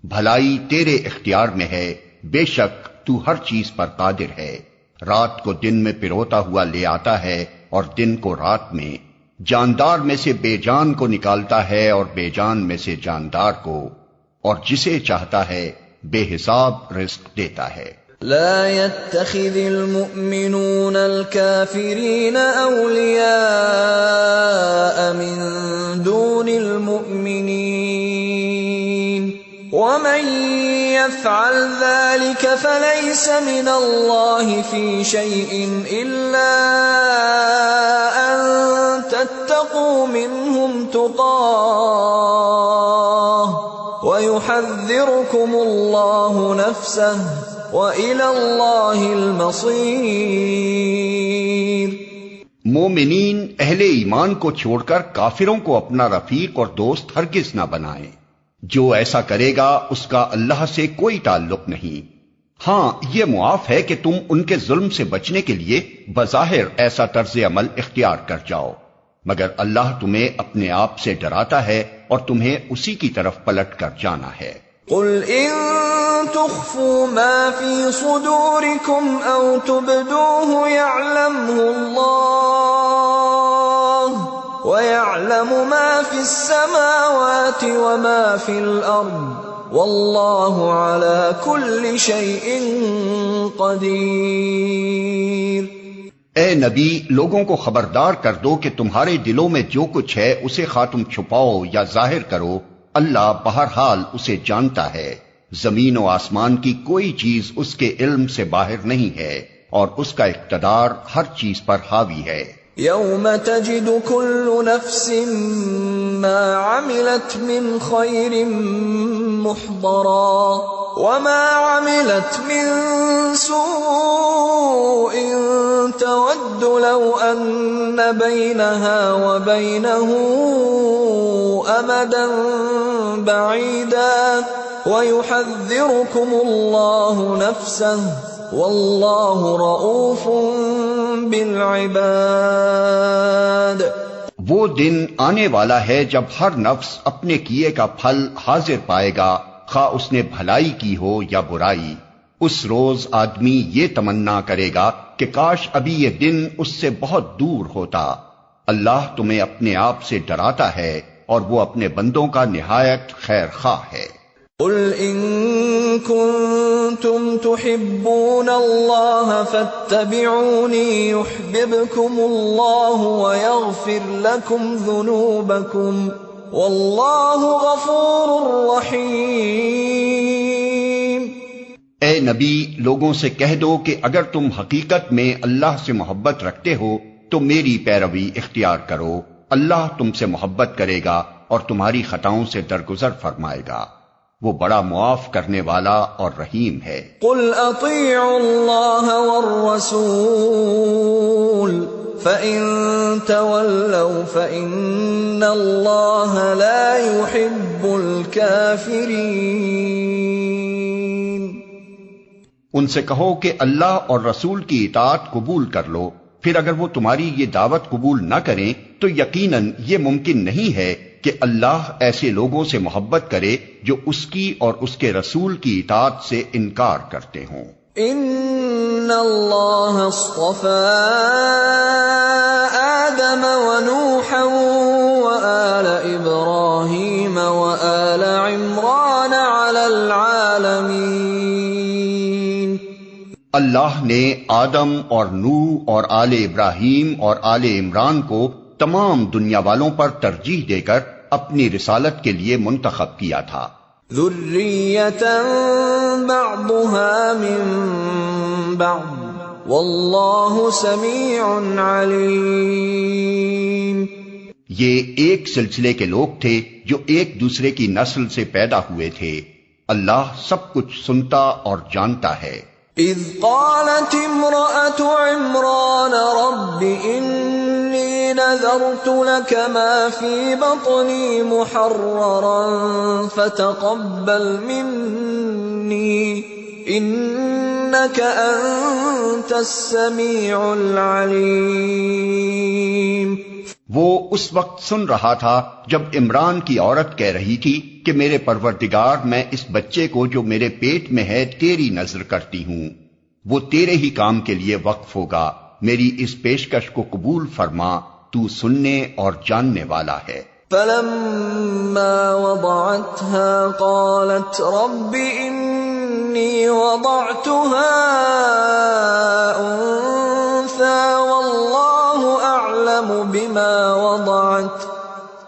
بھلائی تیرے اختیار میں ہے، بے شک تو ہر چیز پر قادر ہے۔ رات کو دن میں پروتا ہوا لے آتا ہے اور دن کو رات میں، جاندار میں سے بے جان کو نکالتا ہے اور بے جان میں سے جاندار کو، اور جسے چاہتا ہے بے حساب رزق دیتا ہے۔ لا يتخذ المؤمنون الكافرين أولياء من دون المؤمنين ومن يفعل ذلك فليس من الله في شيء إلا أن تتقوا منهم تقاه ويحذركم الله نفسه وَإِلَى اللَّهِ الْمَصِيرُ۔ مومنین اہل ایمان کو چھوڑ کر کافروں کو اپنا رفیق اور دوست ہرگز نہ بنائیں۔ جو ایسا کرے گا اس کا اللہ سے کوئی تعلق نہیں۔ ہاں، یہ معاف ہے کہ تم ان کے ظلم سے بچنے کے لیے بظاہر ایسا طرز عمل اختیار کر جاؤ، مگر اللہ تمہیں اپنے آپ سے ڈراتا ہے اور تمہیں اسی کی طرف پلٹ کر جانا ہے۔ قل ان تخفوا ما في صدوركم او تبدوه يعلمه الله ويعلم ما في السماوات وما في الارض والله على كل شيء قدير۔ اے نبی، لوگوں کو خبردار کر دو کہ تمہارے دلوں میں جو کچھ ہے اسے خواہ تم چھپاؤ یا ظاہر کرو، اللہ بہرحال اسے جانتا ہے۔ زمین و آسمان کی کوئی چیز اس کے علم سے باہر نہیں ہے اور اس کا اقتدار ہر چیز پر حاوی ہے۔ یوم تجد کل نفس ما عملت من خیر محضرا وما عملت من سوء تود لو ان بینها وبینه امدا بعیدا وَيُحَذِّرُكُمُ اللَّهُ نَفْسَهُ وَاللَّهُ رَءُوفٌ بِالْعِبَادِ۔ وہ دن آنے والا ہے جب ہر نفس اپنے کیے کا پھل حاضر پائے گا، خواہ اس نے بھلائی کی ہو یا برائی۔ اس روز آدمی یہ تمنا کرے گا کہ کاش ابھی یہ دن اس سے بہت دور ہوتا۔ اللہ تمہیں اپنے آپ سے ڈراتا ہے اور وہ اپنے بندوں کا نہایت خیر خواہ ہے۔ قل ان كنتم تحبون الله فاتبعوني يحببكم الله ويغفر لكم ذنوبكم والله غفور رحيم۔ اے نبی، لوگوں سے کہہ دو کہ اگر تم حقیقت میں اللہ سے محبت رکھتے ہو تو میری پیروی اختیار کرو، اللہ تم سے محبت کرے گا اور تمہاری خطاؤں سے درگزر فرمائے گا، وہ بڑا معاف کرنے والا اور رحیم ہے۔ قل اطیعوا اللہ والرسول فإن تولوا فإن اللہ لا يحب الكافرین۔ ان سے کہو کہ اللہ اور رسول کی اطاعت قبول کر لو، پھر اگر وہ تمہاری یہ دعوت قبول نہ کریں تو یقیناً یہ ممکن نہیں ہے کہ اللہ ایسے لوگوں سے محبت کرے جو اس کی اور اس کے رسول کی اطاعت سے انکار کرتے ہوں۔ ان اللہ اصطفى آدم ونوحا وآل ابراہیم وآل عمران علی العالمین۔ اللہ نے آدم اور نوح اور آل ابراہیم اور آل عمران کو تمام دنیا والوں پر ترجیح دے کر اپنی رسالت کے لیے منتخب کیا تھا۔ ذریۃ بعضها من بعض واللہ سمیع علیم۔ یہ ایک سلسلے کے لوگ تھے جو ایک دوسرے کی نسل سے پیدا ہوئے تھے، اللہ سب کچھ سنتا اور جانتا ہے۔ اذ قالت امرأة عمران رب انی نذرت لك ما في بطني محررا فتقبل مني انك انت السميع العليم۔ وہ اس وقت سن رہا تھا جب عمران کی عورت کہہ رہی تھی کہ میرے پروردگار، میں اس بچے کو جو میرے پیٹ میں ہے تیری نذر کرتی ہوں، وہ تیرے ہی کام کے لیے وقف ہوگا، میری اس پیشکش کو قبول فرما، تو سننے اور جاننے والا ہے۔ فلما وضعتها قالت رب إني وضعتها أنثى والله أعلم بما وضعت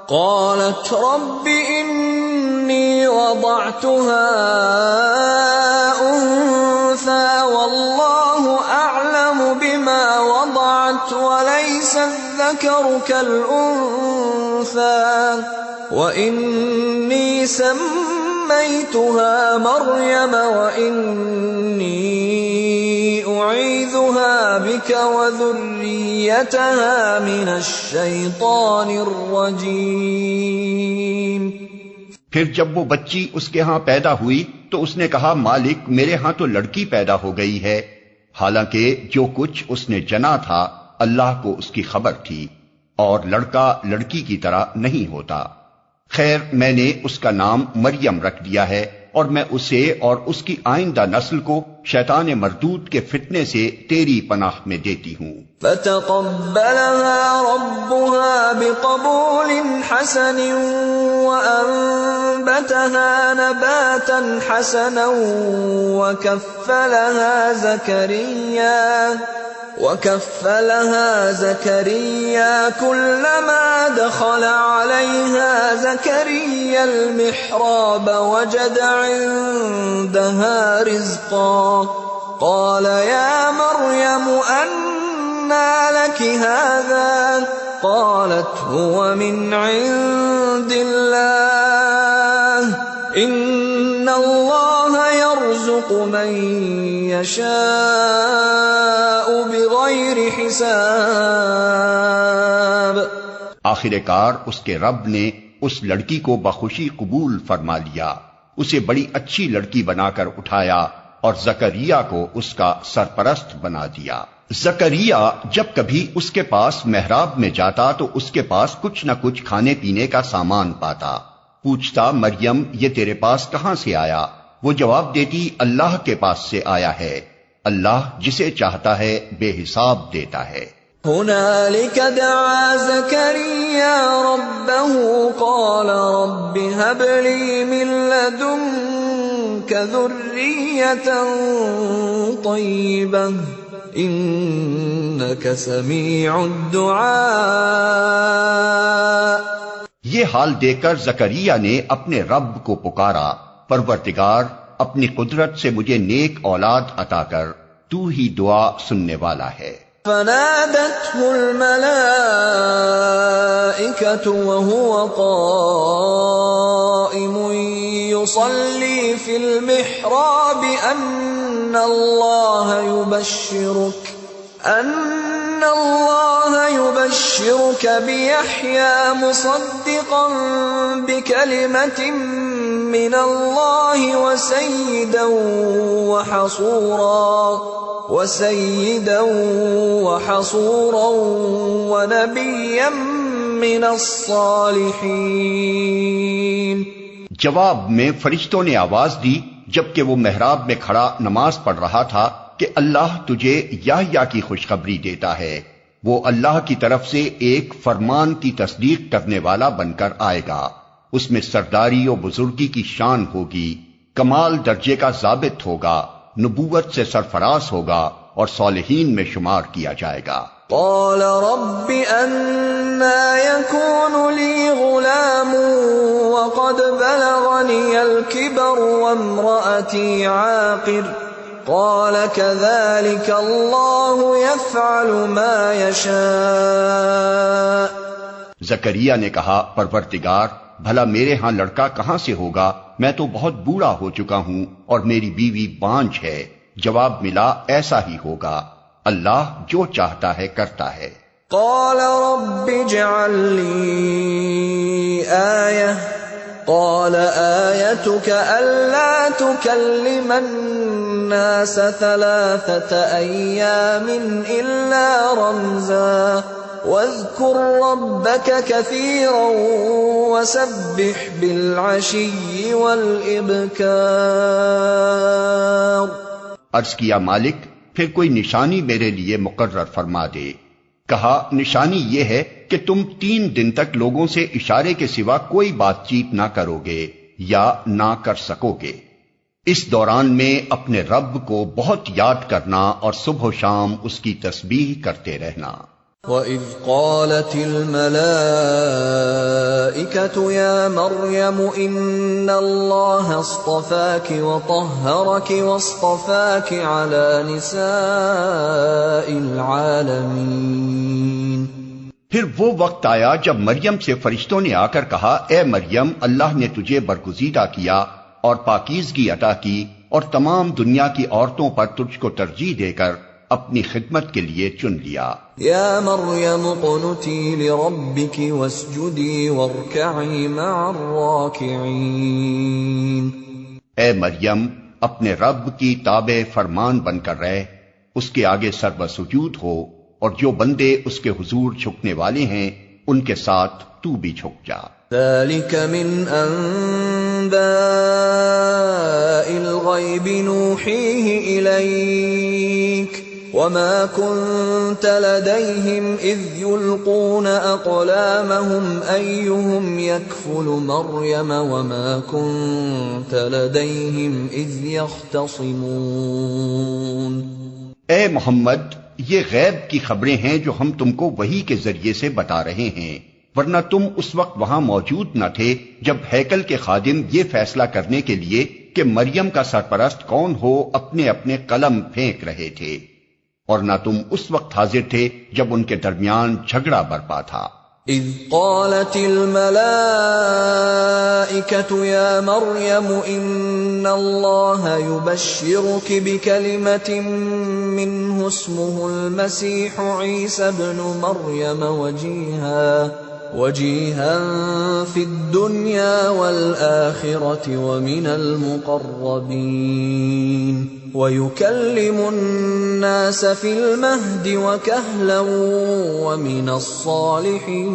قالت رب إني وضعتها أنثى والله أعلم بما وضعت وليس الذكر كالأنثى وإني سميتها مريم وإني أعيذها بك وذريتها من الشيطان الرجيم۔ پھر جب وہ بچی اس کے ہاں پیدا ہوئی تو اس نے کہا مالک میرے ہاں تو لڑکی پیدا ہو گئی ہے، حالانکہ جو کچھ اس نے جنا تھا اللہ کو اس کی خبر تھی اور لڑکا لڑکی کی طرح نہیں ہوتا۔ خیر میں نے اس کا نام مریم رکھ دیا ہے اور میں اسے اور اس کی آئندہ نسل کو شیطان مردود کے فتنے سے تیری پناہ میں دیتی ہوں۔ فتقبلها ربها بقبول حسن وأنبتها نباتا حسنا وكفلها زكريا كلما دخل عليها زكريا المحراب وجد عندها رزقا قال يا مريم أنى لك هذا قالت هو من عند الله إن الله يرزق من يشاء بغیر حساب۔ آخر کار اس کے رب نے اس لڑکی کو بخوشی قبول فرما لیا، اسے بڑی اچھی لڑکی بنا کر اٹھایا اور زکریا کو اس کا سرپرست بنا دیا۔ زکریا جب کبھی اس کے پاس محراب میں جاتا تو اس کے پاس کچھ نہ کچھ کھانے پینے کا سامان پاتا، پوچھتا مریم یہ تیرے پاس کہاں سے آیا؟ وہ جواب دیتی اللہ کے پاس سے آیا ہے، اللہ جسے چاہتا ہے بے حساب دیتا ہے۔ هنالك دعا زكريا ربه قال رب هب لي من لدنك ذرية طيبة إنك سميع الدعاء۔ یہ حال دیکھ کر زکریا نے اپنے رب کو پکارا، پروردگار اپنی قدرت سے مجھے نیک اولاد عطا کر، تو ہی دعا سننے والا ہے۔ فنادته الملائكة وهو قائم يصلي في المحراب أن الله يبشرك بيحيى مصدقا بكلمة من الله وسيدا وحصورا ونبيا من الصالحين۔ جواب میں فرشتوں نے آواز دی جبکہ وہ محراب میں کھڑا نماز پڑھ رہا تھا کہ اللہ تجھے یحییٰ کی خوشخبری دیتا ہے، وہ اللہ کی طرف سے ایک فرمان کی تصدیق کرنے والا بن کر آئے گا، اس میں سرداری و بزرگی کی شان ہوگی، کمال درجے کا ضابط ہوگا، نبوت سے سرفراز ہوگا اور صالحین میں شمار کیا جائے گا۔ قال رب أنى يكون لي غلام وقد بلغني الكبر وامرأتي عاقر قال كذلك الله يفعل ما يشاء۔ زکریا نے کہا پروردگار بھلا میرے ہاں لڑکا کہاں سے ہوگا، میں تو بہت بوڑھا ہو چکا ہوں اور میری بیوی بانجھ ہے۔ جواب ملا ایسا ہی ہوگا، اللہ جو چاہتا ہے کرتا ہے۔ قال رب اجعل لي آية قال آيتك ألا تكلم الناس 3 أيام إلا رمزا واذكر ربك كثيرا وسبح بالعشي والإبكار۔ عرض کیا مالک پھر کوئی نشانی میرے لیے مقرر فرما دے۔ کہا نشانی یہ ہے کہ تم 3 دن تک لوگوں سے اشارے کے سوا کوئی بات چیت نہ کرو گے یا نہ کر سکو گے۔ اس دوران میں اپنے رب کو بہت یاد کرنا اور صبح و شام اس کی تسبیح کرتے رہنا۔ وَإِذْ قَالَتِ الْمَلَائِكَةُ يَا مَرْيَمُ إِنَّ اللَّهَ اصْطَفَاكِ وَطَهَّرَكِ وَاصْطَفَاكِ عَلَى نِسَاءِ الْعَالَمِينَ۔ پھر وہ وقت آیا جب مریم سے فرشتوں نے آ کر کہا، اے مریم، اللہ نے تجھے برگزیدہ کیا اور پاکیزگی عطا کی اور تمام دنیا کی عورتوں پر تجھ کو ترجیح دے کر اپنی خدمت کے لیے چن لیا۔ یا مریم اقنتی لربک واسجدی وارکعی مع الراکعین۔ اے مریم، اپنے رب کی تابع فرمان بن کر رہ، اس کے آگے سر بسجود ہو، اور جو بندے اس کے حضور جھکنے والے ہیں ان کے ساتھ تو بھی جھک جا۔ ذلك من انباء الغیب نوحیہ الیک وما كنت لديهم اذ يلقون اقلامهم ايهم يكفل مريم وما كنت لديهم اذ يختصمون۔ اے محمد، یہ غیب کی خبریں ہیں جو ہم تم کو وحی کے ذریعے سے بتا رہے ہیں، ورنہ تم اس وقت وہاں موجود نہ تھے جب ہیکل کے خادم یہ فیصلہ کرنے کے لیے کہ مریم کا سرپرست کون ہو اپنے اپنے قلم پھینک رہے تھے، اور نہ تم اس وقت حاضر تھے جب ان کے درمیان جھگڑا برپا تھا۔ اذ قالت الملائکۃ یا مریم ان اللہ یبشرک بکلمۃ منہ اسمہ المسیح عیسی ابن مریم وجیہا فی الدنیا والآخرۃ ومن المقربین وَيُكَلِّمُ النَّاسَ فِي الْمَهْدِ وَكَهْلًا وَمِنَ الصَّالِحِينَ۔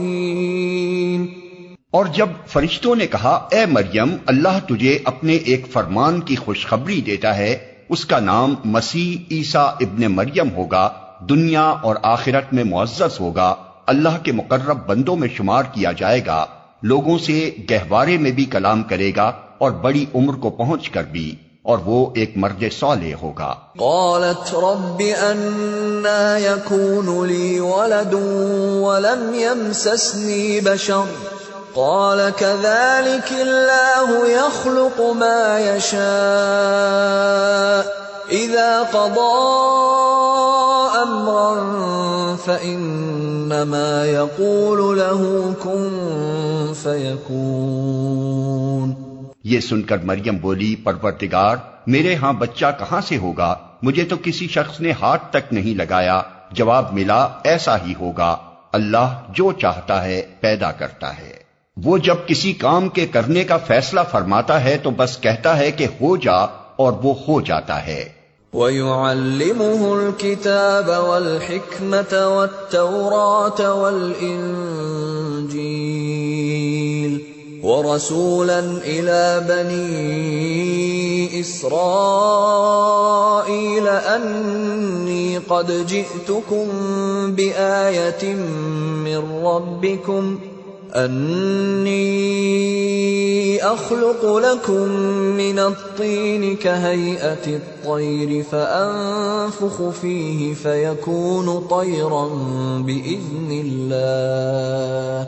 اور جب فرشتوں نے کہا، اے مریم، اللہ تجھے اپنے ایک فرمان کی خوشخبری دیتا ہے، اس کا نام مسیح عیسیٰ ابن مریم ہوگا، دنیا اور آخرت میں معزز ہوگا، اللہ کے مقرب بندوں میں شمار کیا جائے گا، لوگوں سے گہوارے میں بھی کلام کرے گا اور بڑی عمر کو پہنچ کر بھی، اور وہ ایک مرد صالح ہوگا۔ قالت رب انا يكون لي ولد ولم يمسسني بشر قال كذلك الله يخلق ما يشاء اذا قضى امرا فانما يقول له كن فيكون۔ یہ سن کر مریم بولی، پروردگار، میرے ہاں بچہ کہاں سے ہوگا؟ مجھے تو کسی شخص نے ہاتھ تک نہیں لگایا۔ جواب ملا، ایسا ہی ہوگا، اللہ جو چاہتا ہے پیدا کرتا ہے۔ وہ جب کسی کام کے کرنے کا فیصلہ فرماتا ہے تو بس کہتا ہے کہ ہو جا، اور وہ ہو جاتا ہے۔ وَيُعَلِّمُهُ الْكِتَابَ وَالْحِكْمَةَ وَالتَّوْرَاةَ وَالْإِنْجِيلَ وَرَسُولًا إِلَى بَنِي إِسْرَائِيلَ أَنِّي قَدْ جِئْتُكُمْ بِآيَةٍ مِّن رَّبِّكُمْ أَنِّي أَخْلُقُ لَكُم مِّنَ الطِّينِ كَهَيْئَةِ الطَّيْرِ فَأَنفُخُ فِيهِ فَيَكُونُ طَيْرًا بِإِذْنِ اللَّهِ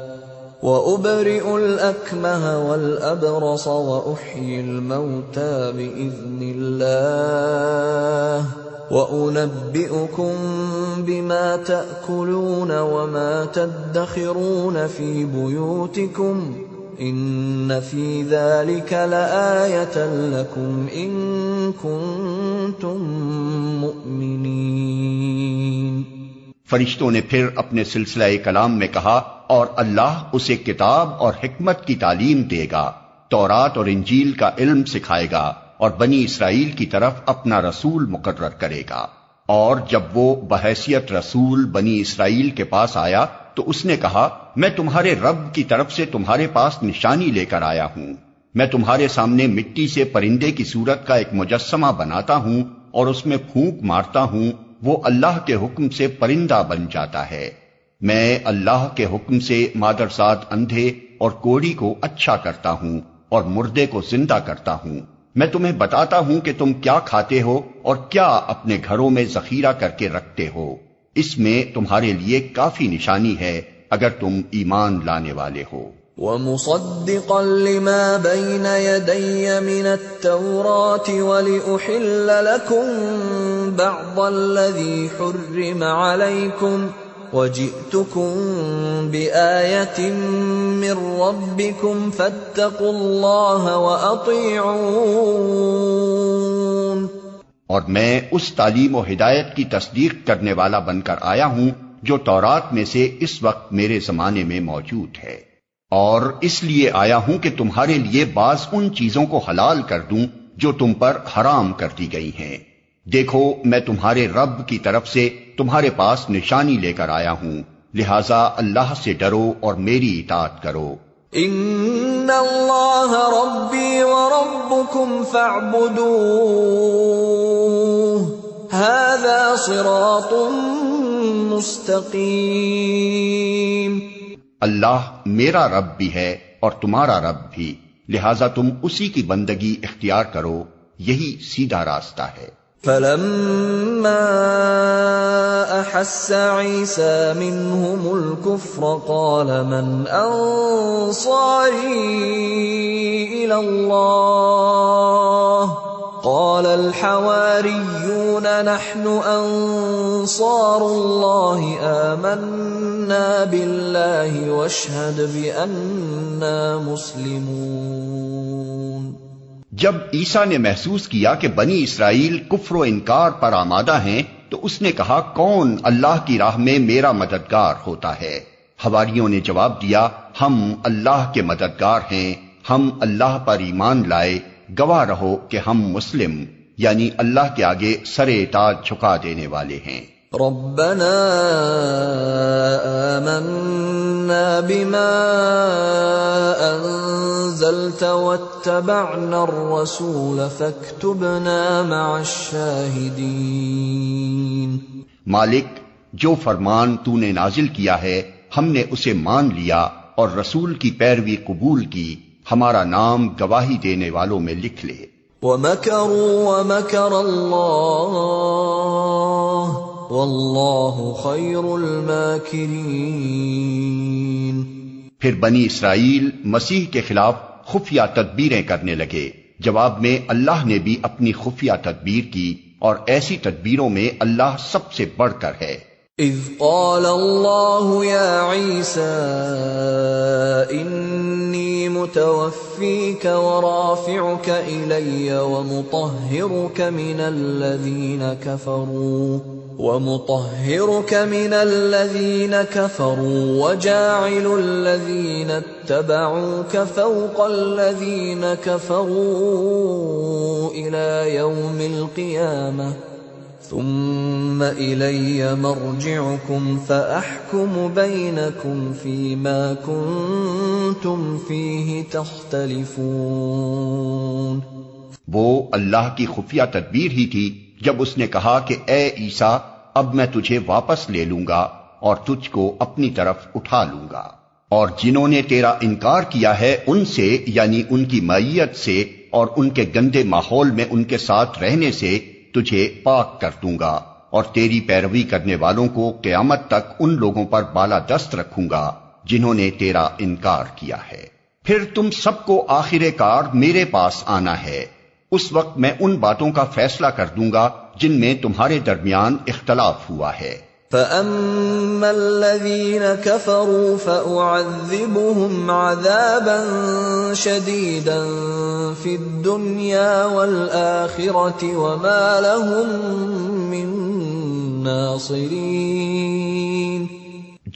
وَأُبْرِئُ الْأَكْمَهَ وَالْأَبْرَصَ وَأُحْيِي الْمَوْتَى بِإِذْنِ اللَّهِ وَأُنَبِّئُكُم بِمَا تَأْكُلُونَ وَمَا تَدَّخِرُونَ فِي بُيُوتِكُمْ إِنَّ فِي ذَلِكَ لَآيَةً لَكُمْ إِن كُنتُم مُّؤْمِنِينَ۔ فرشتوں نے پھر اپنے سلسلہ کلام میں کہا، اور اللہ اسے کتاب اور حکمت کی تعلیم دے گا، تورات اور انجیل کا علم سکھائے گا، اور بنی اسرائیل کی طرف اپنا رسول مقرر کرے گا۔ اور جب وہ بحیثیت رسول بنی اسرائیل کے پاس آیا تو اس نے کہا، میں تمہارے رب کی طرف سے تمہارے پاس نشانی لے کر آیا ہوں۔ میں تمہارے سامنے مٹی سے پرندے کی صورت کا ایک مجسمہ بناتا ہوں اور اس میں پھونک مارتا ہوں، وہ اللہ کے حکم سے پرندہ بن جاتا ہے، میں اللہ کے حکم سے مادرزاد اندھے اور کوڑی کو اچھا کرتا ہوں اور مردے کو زندہ کرتا ہوں. میں تمہیں بتاتا ہوں کہ تم کیا کھاتے ہو اور کیا اپنے گھروں میں ذخیرہ کر کے رکھتے ہو. اس میں تمہارے لیے کافی نشانی ہے اگر تم ایمان لانے والے ہو. وَمُصَدِّقًا لِمَا بَيْنَ يَدَيَّ مِنَ التَّوْرَاةِ وَلِأُحِلَّ لَكُم بَعْضَ الَّذِي حُرِّمَ عَلَيْكُمْ وَجِئْتُكُم بِآيَةٍ مِّن رَّبِّكُمْ فَاتَّقُوا اللَّهَ وَأَطِيعُونِ. اور میں اس تعلیم و ہدایت کی تصدیق کرنے والا بن کر آیا ہوں جو تورات میں سے اس وقت میرے زمانے میں موجود ہے، اور اس لیے آیا ہوں کہ تمہارے لیے بعض ان چیزوں کو حلال کر دوں جو تم پر حرام کر دی گئی ہیں. دیکھو میں تمہارے رب کی طرف سے تمہارے پاس نشانی لے کر آیا ہوں، لہذا اللہ سے ڈرو اور میری اطاعت کرو. ان اللہ ربی وربکم فاعبدوہ ھذا صراط مستقیم. اللہ میرا رب بھی ہے اور تمہارا رب بھی، لہذا تم اسی کی بندگی اختیار کرو، یہی سیدھا راستہ ہے. فلما احس عیسی منهم الكفر قال من انصاری الى اللہ قال الحواریون نحن انصار اللہ آمنا باللہ واشہد بأننا مسلمون. جب عیسیٰ نے محسوس کیا کہ بنی اسرائیل کفر و انکار پر آمادہ ہیں تو اس نے کہا کون اللہ کی راہ میں میرا مددگار ہوتا ہے؟ حواریوں نے جواب دیا ہم اللہ کے مددگار ہیں، ہم اللہ پر ایمان لائے، گواہ رہو کہ ہم مسلم یعنی اللہ کے آگے سر اطاعت جھکا دینے والے ہیں. ربنا آمنا بما انزلت واتبعنا الرسول فاكتبنا مع الشاہدین. مالک جو فرمان تو نے نازل کیا ہے ہم نے اسے مان لیا اور رسول کی پیروی قبول کی، ہمارا نام گواہی دینے والوں میں لکھ لے. وَمَكَرُوا وَمَكَرَ اللَّهُ وَاللَّهُ خَيْرُ الْمَاكِرِينَ. پھر بنی اسرائیل مسیح کے خلاف خفیہ تدبیریں کرنے لگے، جواب میں اللہ نے بھی اپنی خفیہ تدبیر کی اور ایسی تدبیروں میں اللہ سب سے بڑھ کر ہے. اذ قال اللہ یا عیسیٰ انی متوفیک ورافعک الی ومطہرک من الذین کفروا وجاعل الذین اتبعوک فوق الذین کفروا الی یوم القیامہ ثم إلي مرجعكم فأحكم بينكم فيما كنتم فيه تختلفون. وہ اللہ کی خفیہ تدبیر ہی تھی جب اس نے کہا کہ اے عیسیٰ اب میں تجھے واپس لے لوں گا اور تجھ کو اپنی طرف اٹھا لوں گا، اور جنہوں نے تیرا انکار کیا ہے ان سے یعنی ان کی معیت سے اور ان کے گندے ماحول میں ان کے ساتھ رہنے سے تجھے پاک کر دوں گا، اور تیری پیروی کرنے والوں کو قیامت تک ان لوگوں پر بالا دست رکھوں گا جنہوں نے تیرا انکار کیا ہے. پھر تم سب کو آخر کار میرے پاس آنا ہے، اس وقت میں ان باتوں کا فیصلہ کر دوں گا جن میں تمہارے درمیان اختلاف ہوا ہے. فَأَمَّا الَّذِينَ كَفَرُوا فَأُعَذِّبُهُمْ عَذَابًا شَدِيدًا فِي الدُّنْيَا وَالْآخِرَةِ وَمَا لَهُم مِّن نَّاصِرِينَ.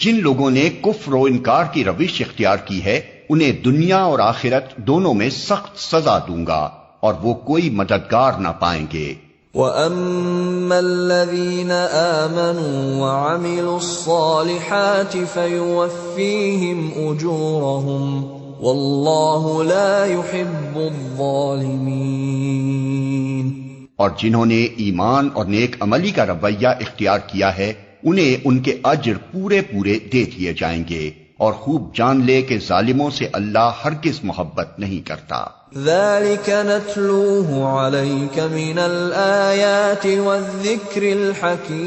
جن لوگوں نے کفر و انکار کی روش اختیار کی ہے انہیں دنیا اور آخرت دونوں میں سخت سزا دوں گا اور وہ کوئی مددگار نہ پائیں گے. وَأَمَّا الَّذِينَ آمَنُوا وَعَمِلُوا الصَّالِحَاتِ فَيُوَفِّيهِمْ أُجُورَهُمْ وَاللَّهُ لَا يُحِبُّ الظَّالِمِينَ. اور جنہوں نے ایمان اور نیک عملی کا رویہ اختیار کیا ہے انہیں ان کے اجر پورے پورے دے دیے جائیں گے، اور خوب جان لے کہ ظالموں سے اللہ ہرگز محبت نہیں کرتا۔ ذَلِكَ نَتْلُوهُ عَلَيْكَ مِنَ الْآيَاتِ وَالذِّكْرِ الْحَكِيمِ۔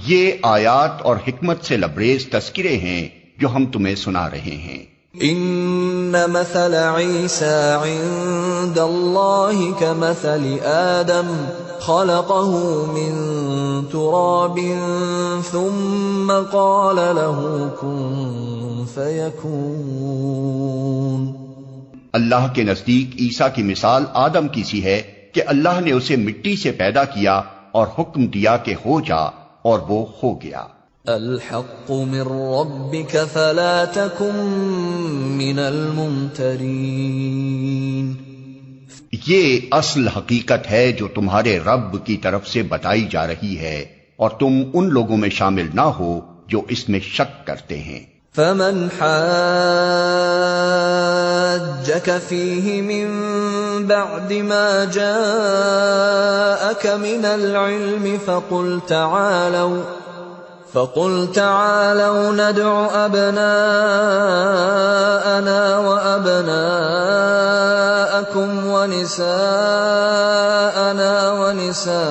یہ آیات اور حکمت سے لبریز تذکرے ہیں جو ہم تمہیں سنا رہے ہیں۔ إِنَّ مَثَلَ عِيسَى عِندَ اللَّهِ كَمَثَلِ آدَمَ خَلَقَهُ مِن تُرَابٍ ثُمَّ قَالَ لَهُ كُن فَيَكُونُ۔ اللہ کے نزدیک عیسیٰ کی مثال آدم کی سی ہے کہ اللہ نے اسے مٹی سے پیدا کیا اور حکم دیا کہ ہو جا، اور وہ ہو گیا۔ الحق من ربك فلا تكن من الممترین۔ یہ اصل حقیقت ہے جو تمہارے رب کی طرف سے بتائی جا رہی ہے، اور تم ان لوگوں میں شامل نہ ہو جو اس میں شک کرتے ہیں۔ فمن حاجك فيه من بعد ما جاءك من العلم فقل تعالوا ندع أبناءنا وأبناءكم ونساءنا ونساءكم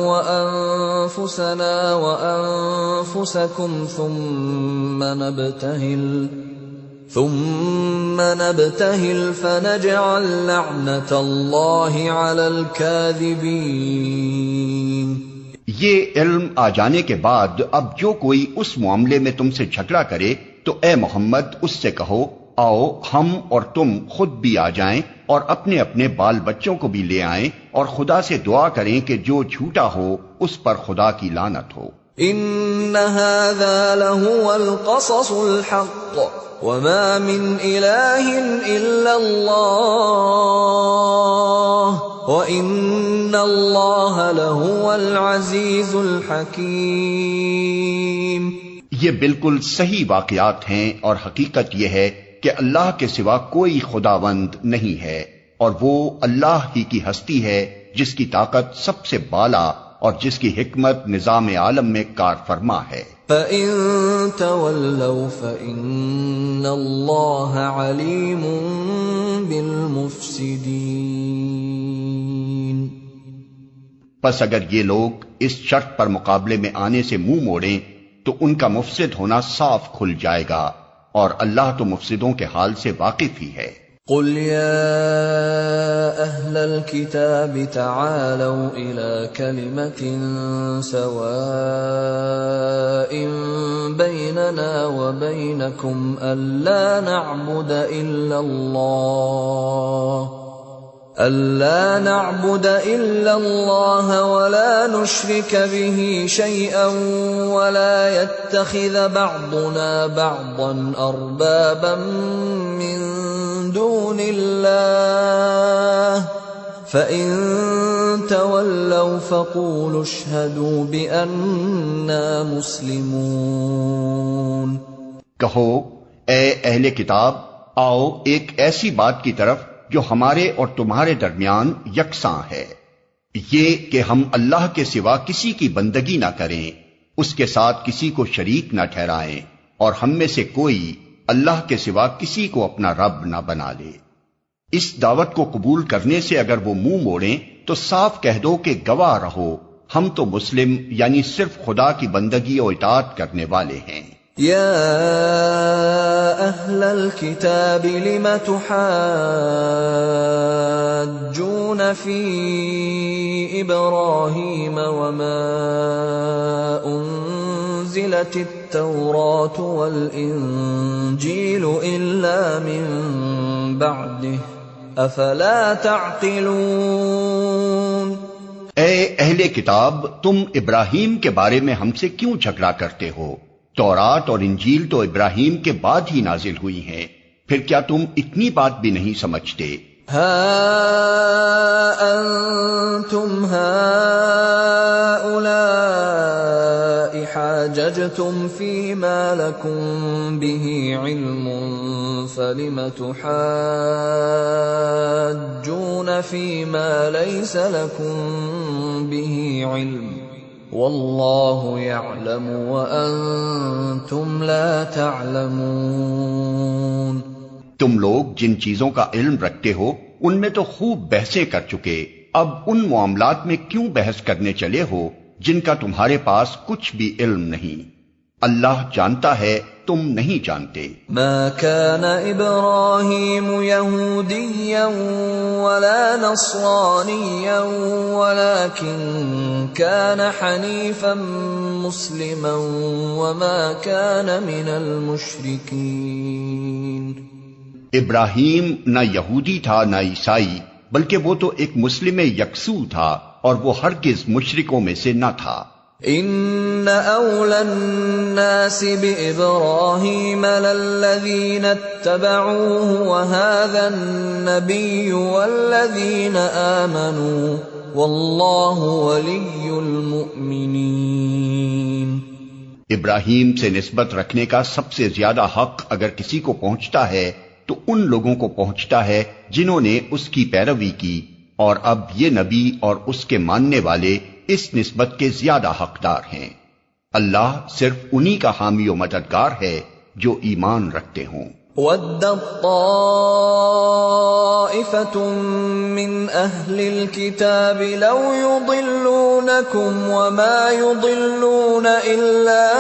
وأنفسنا وأنفسكم ثم نبتهل فنجعل لعنة الله على الكاذبين۔ یہ علم آ جانے کے بعد اب جو کوئی اس معاملے میں تم سے جھگڑا کرے تو اے محمد اس سے کہو، آؤ ہم اور تم خود بھی آ جائیں اور اپنے اپنے بال بچوں کو بھی لے آئیں، اور خدا سے دعا کریں کہ جو جھوٹا ہو اس پر خدا کی لعنت ہو۔ ان هذا لهو القصص الحق وما من اله الا الله وان الله لهو العزيز الحكيم۔ یہ بالکل صحیح واقعات ہیں، اور حقیقت یہ ہے کہ اللہ کے سوا کوئی خداوند نہیں ہے، اور وہ اللہ ہی کی ہستی ہے جس کی طاقت سب سے بالا اور جس کی حکمت نظام عالم میں کار فرما ہے۔ فَإِن تَوَلَّوْا فَإِنَّ اللَّهَ عَلِيمٌ بِالْمُفْسِدِينَ۔ پس اگر یہ لوگ اس شرط پر مقابلے میں آنے سے منہ موڑیں تو ان کا مفسد ہونا صاف کھل جائے گا، اور اللہ تو مفسدوں کے حال سے واقف ہی ہے۔ قل يا أهل الكتاب تعالوا إلى كلمة سواء بيننا وبينكم ألا نعبد إلا الله ولا نشرك به شيئا ولا يتخذ بعضنا بعضا أربابا من دون الله فإن تولوا فقولوا اشهدوا بأننا مسلمون۔ کہو اے اہل کتاب، آؤ ایک ایسی بات کی طرف جو ہمارے اور تمہارے درمیان یکساں ہے، یہ کہ ہم اللہ کے سوا کسی کی بندگی نہ کریں، اس کے ساتھ کسی کو شریک نہ ٹھہرائیں، اور ہم میں سے کوئی اللہ کے سوا کسی کو اپنا رب نہ بنا لے۔ اس دعوت کو قبول کرنے سے اگر وہ منہ موڑیں تو صاف کہہ دو کہ گواہ رہو ہم تو مسلم یعنی صرف خدا کی بندگی و اطاعت کرنے والے ہیں۔ یا اہل الکتاب لم تحاجون فی ابراہیم وما انزلت التوراة والانجیل الا من بعده افلا تعقلون۔ اے اہل کتاب، تم ابراہیم کے بارے میں ہم سے کیوں جھگڑا کرتے ہو؟ تورات اور انجیل تو ابراہیم کے بعد ہی نازل ہوئی ہیں، پھر کیا تم اتنی بات بھی نہیں سمجھتے؟ ہا انتم هؤلاء حاججتم فيما لكم به علم فلم تحاجون فيما ليس لكم به علم واللہ یعلم وانتم لا تعلمون۔ تم لوگ جن چیزوں کا علم رکھتے ہو ان میں تو خوب بحثیں کر چکے، اب ان معاملات میں کیوں بحث کرنے چلے ہو جن کا تمہارے پاس کچھ بھی علم نہیں؟ اللہ جانتا ہے، تم نہیں جانتے۔ ما كان ابراہیم یہودیا ولا نصرانیا ولكن كان حنیفا مسلما وما كان من المشرکین۔ ابراہیم نہ یہودی تھا نہ عیسائی، بلکہ وہ تو ایک مسلم یکسو تھا اور وہ ہرگز مشرکوں میں سے نہ تھا۔ ان اولی الناس بابراہیم للذین اتبعوه وهذا النبی والذین آمنوا واللہ ولی المؤمنین۔ ابراہیم سے نسبت رکھنے کا سب سے زیادہ حق اگر کسی کو پہنچتا ہے تو ان لوگوں کو پہنچتا ہے جنہوں نے اس کی پیروی کی، اور اب یہ نبی اور اس کے ماننے والے اس نسبت کے زیادہ حقدار ہیں۔ اللہ صرف انہی کا حامی و مددگار ہے جو ایمان رکھتے ہوں۔ وَدَّت طَّائِفَةٌ مِّنْ أَهْلِ الْكِتَابِ لَوْ يُضِلُّونَكُمْ وَمَا يُضِلُّونَ إِلَّا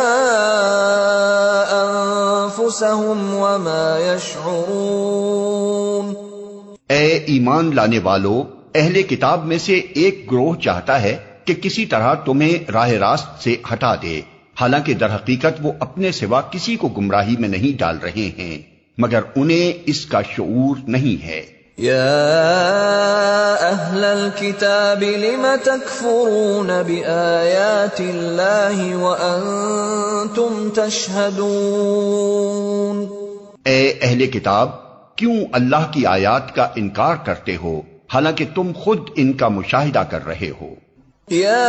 أَنفُسَهُمْ وَمَا يَشْعُرُونَ۔ اے ایمان لانے والو، اہل کتاب میں سے ایک گروہ چاہتا ہے کہ کسی طرح تمہیں راہ راست سے ہٹا دے، حالانکہ در حقیقت وہ اپنے سوا کسی کو گمراہی میں نہیں ڈال رہے ہیں، مگر انہیں اس کا شعور نہیں ہے۔ یا اہل الکتاب لم تکفرون بآیات اللہ وانتم تشہدون۔ اے اہل کتاب، کیوں اللہ کی آیات کا انکار کرتے ہو حالانکہ تم خود ان کا مشاہدہ کر رہے ہو؟ یا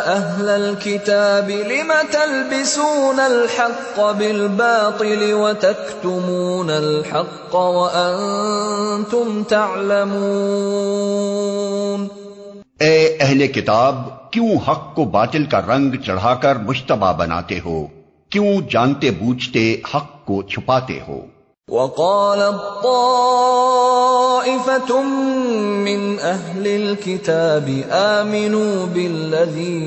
اہل الکتاب لم تلبسون الحق بالباطل وتکتمون الحق وانتم تعلمون۔ اے اہل کتاب، کیوں حق کو باطل کا رنگ چڑھا کر مشتبہ بناتے ہو؟ کیوں جانتے بوجھتے حق کو چھپاتے ہو؟ وقالت طائفة من أهل الكتاب آمنوا بالذي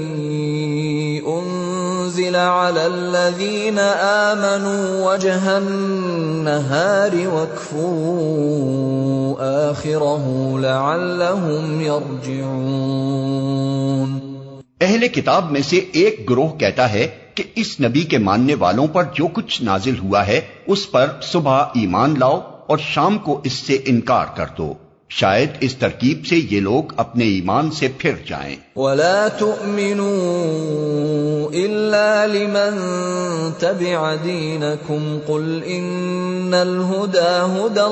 أنزل على الذين آمنوا وجه النهار واكفروا آخره لعلهم يرجعون۔ اہل کتاب میں سے ایک گروہ کہتا ہے کہ اس نبی کے ماننے والوں پر جو کچھ نازل ہوا ہے اس پر صبح ایمان لاؤ اور شام کو اس سے انکار کر دو، شاید اس ترکیب سے یہ لوگ اپنے ایمان سے پھر جائیں۔ وَلَا تُؤْمِنُوا إِلَّا لِمَن تَبِعَ دِينَكُمْ قُلْ إِنَّ الْهُدَى هُدَى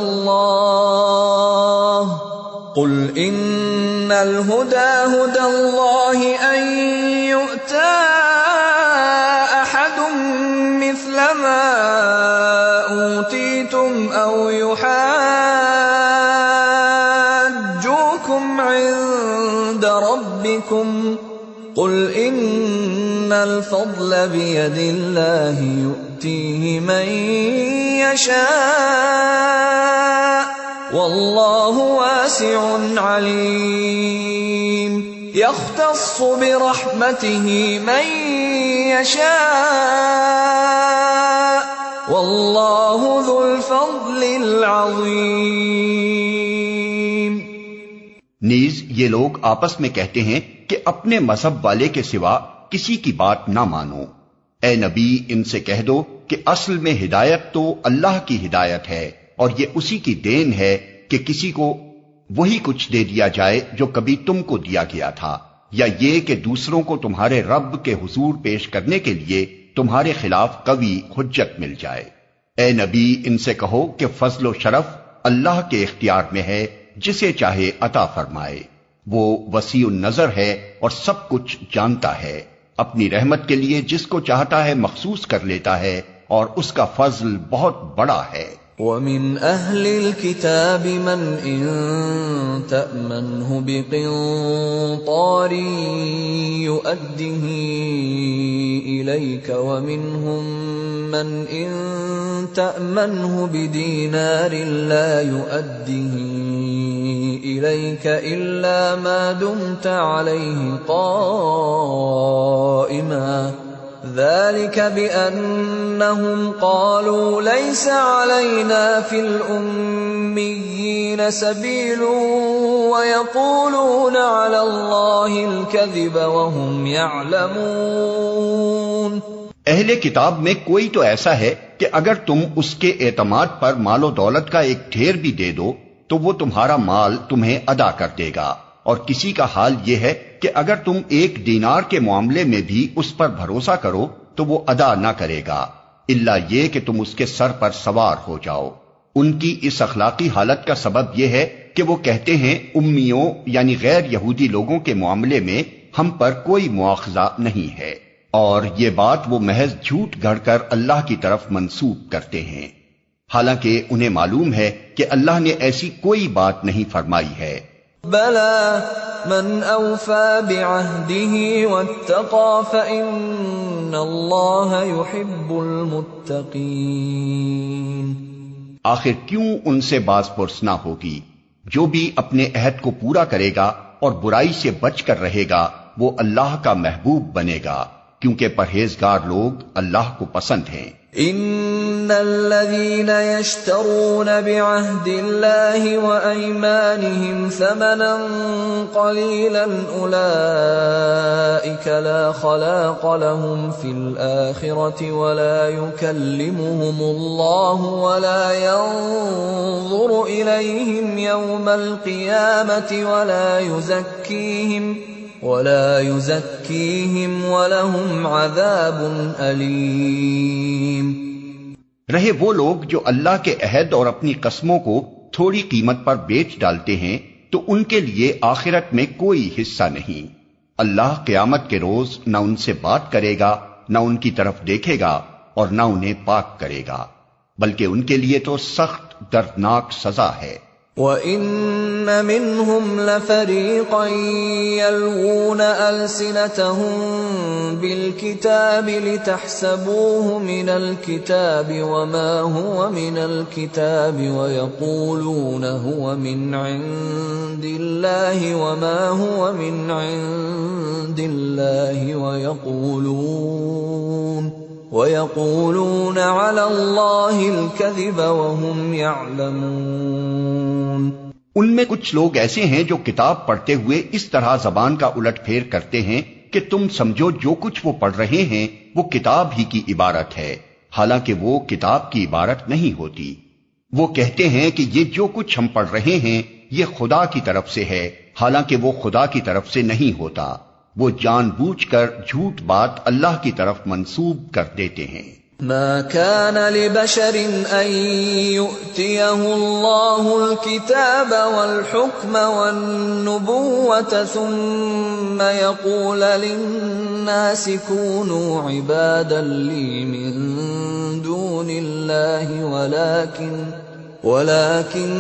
اللَّهِ أَن يُؤْتَى أَحَدٌ مِثْلَ مَا أُوتِيتُمْ أَوْ يُحَاجُّوكُمْ عِندَ رَبِّكُمْ قُلْ إِنَّ الْفَضْلَ بِيَدِ اللَّهِ يُؤْتِيهِ مَن يَشَاءُ وَاللَّهُ وَاسِعٌ عَلِيمٌ يَخْتَصُّ بِرَحْمَتِهِ مَن يَشَاءُ وَاللَّهُ ذُو الْفَضْلِ الْعَظِيمِ۔ نیز یہ لوگ آپس میں کہتے ہیں کہ اپنے مذہب والے کے سوا کسی کی بات نہ مانو۔ اے نبی، ان سے کہہ دو کہ اصل میں ہدایت تو اللہ کی ہدایت ہے، اور یہ اسی کی دین ہے کہ کسی کو وہی کچھ دے دیا جائے جو کبھی تم کو دیا گیا تھا، یا یہ کہ دوسروں کو تمہارے رب کے حضور پیش کرنے کے لیے تمہارے خلاف قوی حجت مل جائے۔ اے نبی، ان سے کہو کہ فضل و شرف اللہ کے اختیار میں ہے، جسے چاہے عطا فرمائے، وہ وسیع النظر ہے اور سب کچھ جانتا ہے، اپنی رحمت کے لیے جس کو چاہتا ہے مخصوص کر لیتا ہے، اور اس کا فضل بہت بڑا ہے۔ وَمِنْ أَهْلِ الْكِتَابِ مَنْ إِنْ تَأْمَنْهُ بِقِنْطَارٍ يُؤَدِّهِ إِلَيْكَ وَمِنْهُمْ مَنْ إِنْ تَأْمَنْهُ بِدِينَارٍ لَا يُؤَدِّهِ إِلَيْكَ إِلَّا مَا دُمْتَ عَلَيْهِ قَائِمًا ذَلِكَ بِأَنَّهُمْ قَالُوا لَيْسَ عَلَيْنَا فِي الْأُمِّيِّينَ سَبِيلٌ وَيَقُولُونَ عَلَى اللَّهِ الْكَذِبَ وَهُمْ يَعْلَمُونَ۔ اہل کتاب میں کوئی تو ایسا ہے کہ اگر تم اس کے اعتماد پر مال و دولت کا ایک ڈھیر بھی دے دو تو وہ تمہارا مال تمہیں ادا کر دے گا، اور کسی کا حال یہ ہے کہ اگر تم ایک دینار کے معاملے میں بھی اس پر بھروسہ کرو تو وہ ادا نہ کرے گا الا یہ کہ تم اس کے سر پر سوار ہو جاؤ۔ ان کی اس اخلاقی حالت کا سبب یہ ہے کہ وہ کہتے ہیں امیوں یعنی غیر یہودی لوگوں کے معاملے میں ہم پر کوئی مواخذہ نہیں ہے، اور یہ بات وہ محض جھوٹ گھڑ کر اللہ کی طرف منسوب کرتے ہیں، حالانکہ انہیں معلوم ہے کہ اللہ نے ایسی کوئی بات نہیں فرمائی ہے۔ بَلَى مَنْ أَوْفَى بِعَهْدِهِ وَاتَّقَى فَإِنَّ اللَّهَ يُحِبُّ الْمُتَّقِينَ۔ آخر کیوں ان سے باز پرس نہ ہوگی؟ جو بھی اپنے عہد کو پورا کرے گا اور برائی سے بچ کر رہے گا وہ اللہ کا محبوب بنے گا، کیونکہ پرہیزگار لوگ اللہ کو پسند ہیں۔ ان الذين يشترون بعهد الله وايمانهم ثمنا قليلا اولئك لا خلاق لهم في الاخره ولا يكلمهم الله ولا ينظر اليهم يوم القيامه ولا يزكيهم ولهم عذاب أليم۔ رہے وہ لوگ جو اللہ کے عہد اور اپنی قسموں کو تھوڑی قیمت پر بیچ ڈالتے ہیں تو ان کے لیے آخرت میں کوئی حصہ نہیں۔ اللہ قیامت کے روز نہ ان سے بات کرے گا، نہ ان کی طرف دیکھے گا اور نہ انہیں پاک کرے گا، بلکہ ان کے لیے تو سخت دردناک سزا ہے۔ وَإِنَّ مِنْهُمْ لَفَرِيقًا يَلْوُونَ أَلْسِنَتَهُم بِالْكِتَابِ لِتَحْسَبُوهُ مِنَ الْكِتَابِ وَمَا هُوَ مِنَ الْكِتَابِ وَيَقُولُونَ هُوَ مِنْ عِندِ اللَّهِ وَمَا هُوَ مِنْ عِندِ اللَّهِ وَيَقُولُونَ عَلَى اللَّهِ الْكَذِبَ وَهُمْ يَعْلَمُونَ۔ ان میں کچھ لوگ ایسے ہیں جو کتاب پڑھتے ہوئے اس طرح زبان کا الٹ پھیر کرتے ہیں کہ تم سمجھو جو کچھ وہ پڑھ رہے ہیں وہ کتاب ہی کی عبارت ہے، حالانکہ وہ کتاب کی عبارت نہیں ہوتی۔ وہ کہتے ہیں کہ یہ جو کچھ ہم پڑھ رہے ہیں یہ خدا کی طرف سے ہے، حالانکہ وہ خدا کی طرف سے نہیں ہوتا۔ وہ جان بوجھ کر جھوٹ بات اللہ کی طرف منسوب کر دیتے ہیں۔ ما كان لبشر ان يؤتيه الله الكتاب والحكم والنبوة ثم يقول للناس كونوا عبادا لي من دون الله ولكن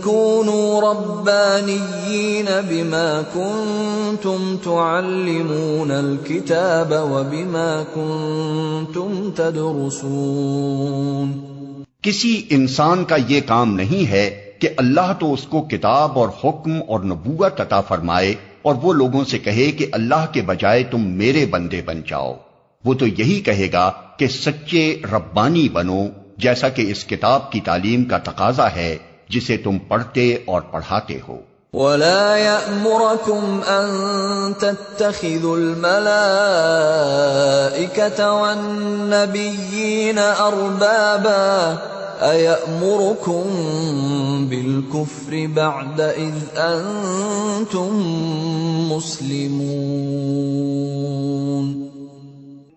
كونوا ربانيين بما كنتم تعلمون الكتاب وبما كنتم تدرسون۔ کسی انسان کا یہ کام نہیں ہے کہ اللہ تو اس کو کتاب اور حکم اور نبوت عطا فرمائے اور وہ لوگوں سے کہے کہ اللہ کے بجائے تم میرے بندے بن جاؤ۔ وہ تو یہی کہے گا کہ سچے ربانی بنو، جیسا کہ اس کتاب کی تعلیم کا تقاضا ہے جسے تم پڑھتے اور پڑھاتے ہو۔ وَلَا يَأْمُرَكُمْ أَن تَتَّخِذُوا الْمَلَائِكَةَ وَالنَّبِيِّينَ أَرْبَابًا أَيَأْمُرُكُمْ بِالْكُفْرِ بَعْدَ إِذْ أَنْتُمْ مُسْلِمُونَ۔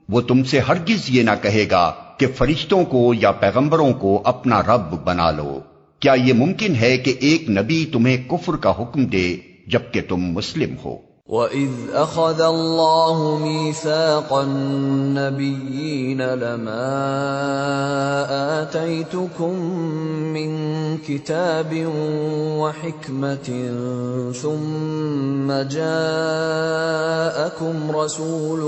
وہ تم سے ہرگز یہ نہ کہے گا کہ فرشتوں کو یا پیغمبروں کو اپنا رب بنا لو۔ کیا یہ ممکن ہے کہ ایک نبی تمہیں کفر کا حکم دے جبکہ تم مسلم ہو؟ وَإِذْ أَخَذَ اللَّهُ مِيثَاقَ النَّبِيِّينَ لَمَا آتَيْتُكُم مِّن كِتَابٍ وَحِكْمَةٍ ثُمَّ جَاءَكُمْ رَسُولٌ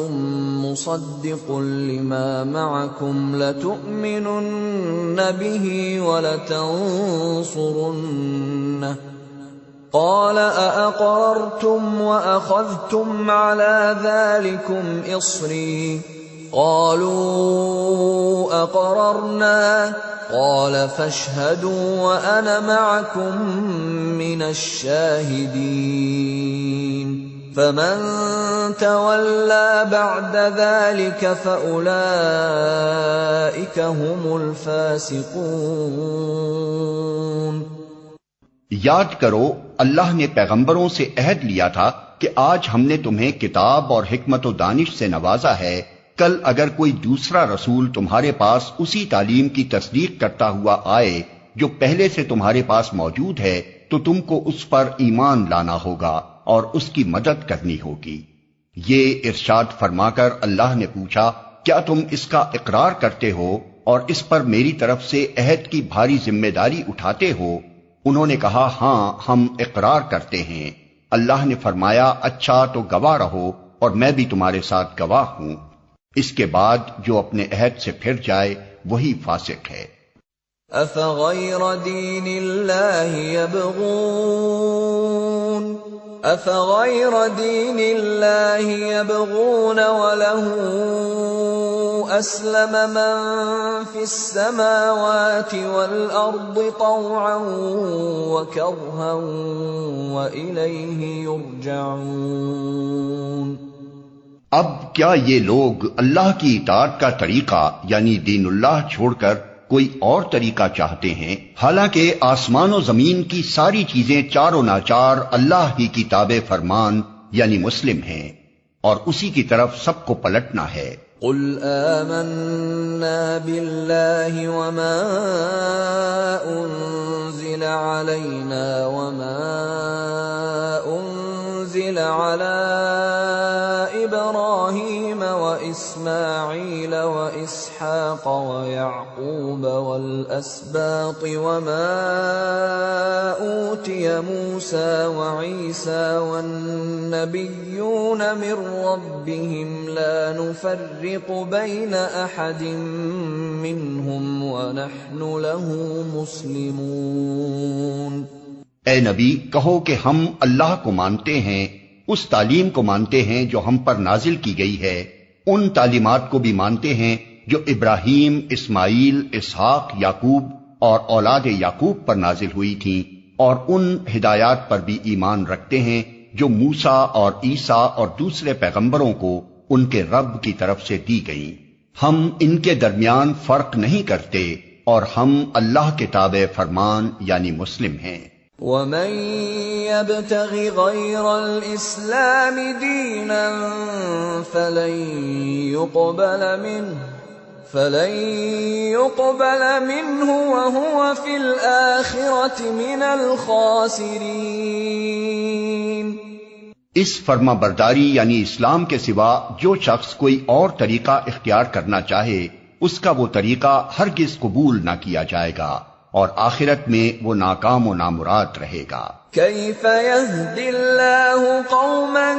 مُّصَدِّقٌ لِّمَا مَعَكُمْ لَتُؤْمِنُنَّ بِهِ وَلَتَنصُرُنَّهُ قال أأقررتم وأخذتم على ذلكم إصري قالوا أقررنا قال فاشهدوا وأنا معكم من الشاهدين فمن تولى بعد ذلك فأولئك هم الفاسقون۔ یاد کرو اللہ نے پیغمبروں سے عہد لیا تھا کہ آج ہم نے تمہیں کتاب اور حکمت و دانش سے نوازا ہے، کل اگر کوئی دوسرا رسول تمہارے پاس اسی تعلیم کی تصدیق کرتا ہوا آئے جو پہلے سے تمہارے پاس موجود ہے تو تم کو اس پر ایمان لانا ہوگا اور اس کی مدد کرنی ہوگی۔ یہ ارشاد فرما کر اللہ نے پوچھا، کیا تم اس کا اقرار کرتے ہو اور اس پر میری طرف سے عہد کی بھاری ذمہ داری اٹھاتے ہو؟ انہوں نے کہا ہاں ہم اقرار کرتے ہیں۔ اللہ نے فرمایا اچھا تو گواہ رہو اور میں بھی تمہارے ساتھ گواہ ہوں۔ اس کے بعد جو اپنے عہد سے پھر جائے وہی فاسق ہے۔ أفغير دين الله يبغون وله أسلم من في السماوات والأرض طوعا وكرها وإليه يرجعون۔ اب کیا یہ لوگ اللہ کی اطاعت کا طریقہ یعنی دین اللہ چھوڑ کر کوئی اور طریقہ چاہتے ہیں، حالانکہ آسمان و زمین کی ساری چیزیں چار و ناچار اللہ ہی کی تابع فرمان یعنی مسلم ہیں اور اسی کی طرف سب کو پلٹنا ہے۔ قل آمنا بالله وما أنزل علينا وما أنزل على إبراهيم وإسماعيل وإسحاق ويعقوب والأسباط وما أوتي موسى وعيسى والنبيون من ربهم لا نفرق بين أحد منهم ونحن له مسلمون۔ اے نبی کہو کہ ہم اللہ کو مانتے ہیں، اس تعلیم کو مانتے ہیں جو ہم پر نازل کی گئی ہے، ان تعلیمات کو بھی مانتے ہیں جو ابراہیم، اسماعیل، اسحاق، یعقوب اور اولاد یعقوب پر نازل ہوئی تھیں، اور ان ہدایات پر بھی ایمان رکھتے ہیں جو موسیٰ اور عیسیٰ اور دوسرے پیغمبروں کو ان کے رب کی طرف سے دی گئیں۔ ہم ان کے درمیان فرق نہیں کرتے اور ہم اللہ کے تابع فرمان یعنی مسلم ہیں۔ وَمَن يَبْتَغِ غَيْرَ الْإِسْلَامِ دِينًا فَلَن يُقْبَلَ مِنْهُ وَهُوَ فِي الْآخِرَةِ مِنَ الْخَاسِرِينَ۔ اس فرما برداری یعنی اسلام کے سوا جو شخص کوئی اور طریقہ اختیار کرنا چاہے اس کا وہ طریقہ ہرگز قبول نہ کیا جائے گا اور آخرت میں وہ ناکام و نامراد رہے گا۔ كيف يهدي الله قوما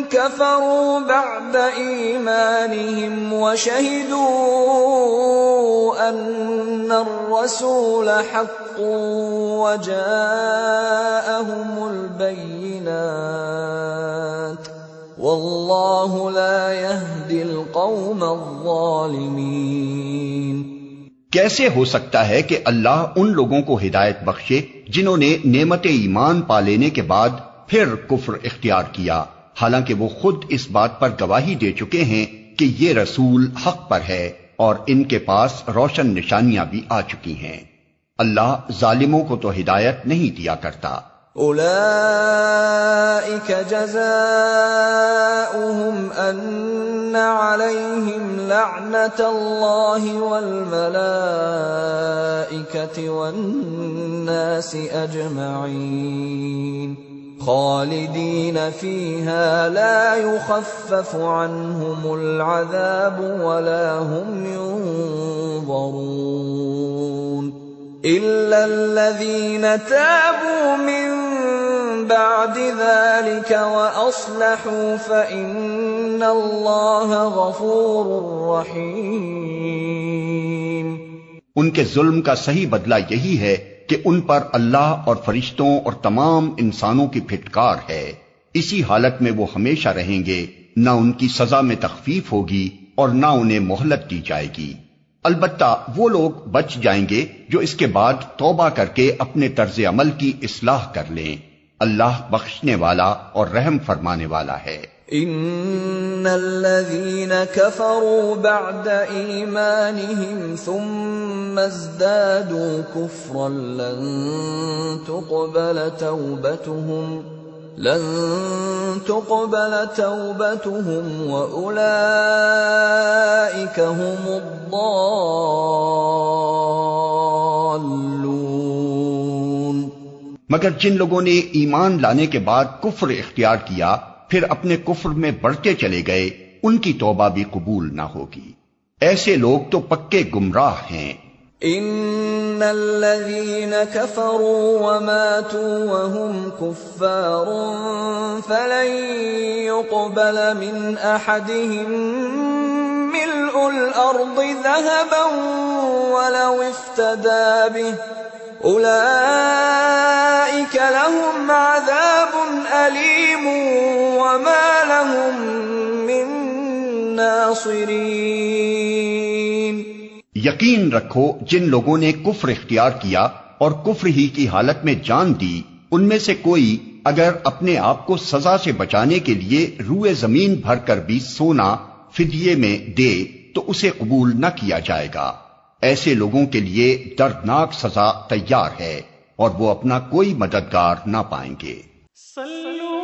كفروا بعد إيمانهم وشهدوا أن الرسول حق وجاءهم البينات والله لا يهدي القوم الظالمين۔ کیسے ہو سکتا ہے کہ اللہ ان لوگوں کو ہدایت بخشے جنہوں نے نعمت ایمان پا لینے کے بعد پھر کفر اختیار کیا، حالانکہ وہ خود اس بات پر گواہی دے چکے ہیں کہ یہ رسول حق پر ہے اور ان کے پاس روشن نشانیاں بھی آ چکی ہیں۔ اللہ ظالموں کو تو ہدایت نہیں دیا کرتا۔ أولئك جزاؤهم أن عليهم لعنة الله والملائكة والناس أجمعين خالدين فيها لا يخفف عنهم العذاب ولا هم ينظرون إلا الذين تابوا من بعد ذلك وأصلحوا فإن الله غفور رحيم. ان کے ظلم کا صحیح بدلہ یہی ہے کہ ان پر اللہ اور فرشتوں اور تمام انسانوں کی پھٹکار ہے. اسی حالت میں وہ ہمیشہ رہیں گے، نہ ان کی سزا میں تخفیف ہوگی اور نہ انہیں مہلت دی جائے گی. البتہ وہ لوگ بچ جائیں گے جو اس کے بعد توبہ کر کے اپنے طرز عمل کی اصلاح کر لیں. اللہ بخشنے والا اور رحم فرمانے والا ہے. ان الذين كفروا بعد ایمانهم ثم ازدادوا كفرا لن تقبل توبتهم وأولئك هم الضالون. مگر جن لوگوں نے ایمان لانے کے بعد کفر اختیار کیا پھر اپنے کفر میں بڑھتے چلے گئے، ان کی توبہ بھی قبول نہ ہوگی. ایسے لوگ تو پکے گمراہ ہیں. ان الذين كفروا وماتوا وهم كفار فلن يقبل من احدهم ملء الارض ذهبا ولو افتدى به اولئك لهم عذاب الیم وما لهم من ناصرین. یقین رکھو جن لوگوں نے کفر اختیار کیا اور کفر ہی کی حالت میں جان دی، ان میں سے کوئی اگر اپنے آپ کو سزا سے بچانے کے لیے روئے زمین بھر کر بھی سونا فدیے میں دے تو اسے قبول نہ کیا جائے گا. ایسے لوگوں کے لیے دردناک سزا تیار ہے اور وہ اپنا کوئی مددگار نہ پائیں گے. صلو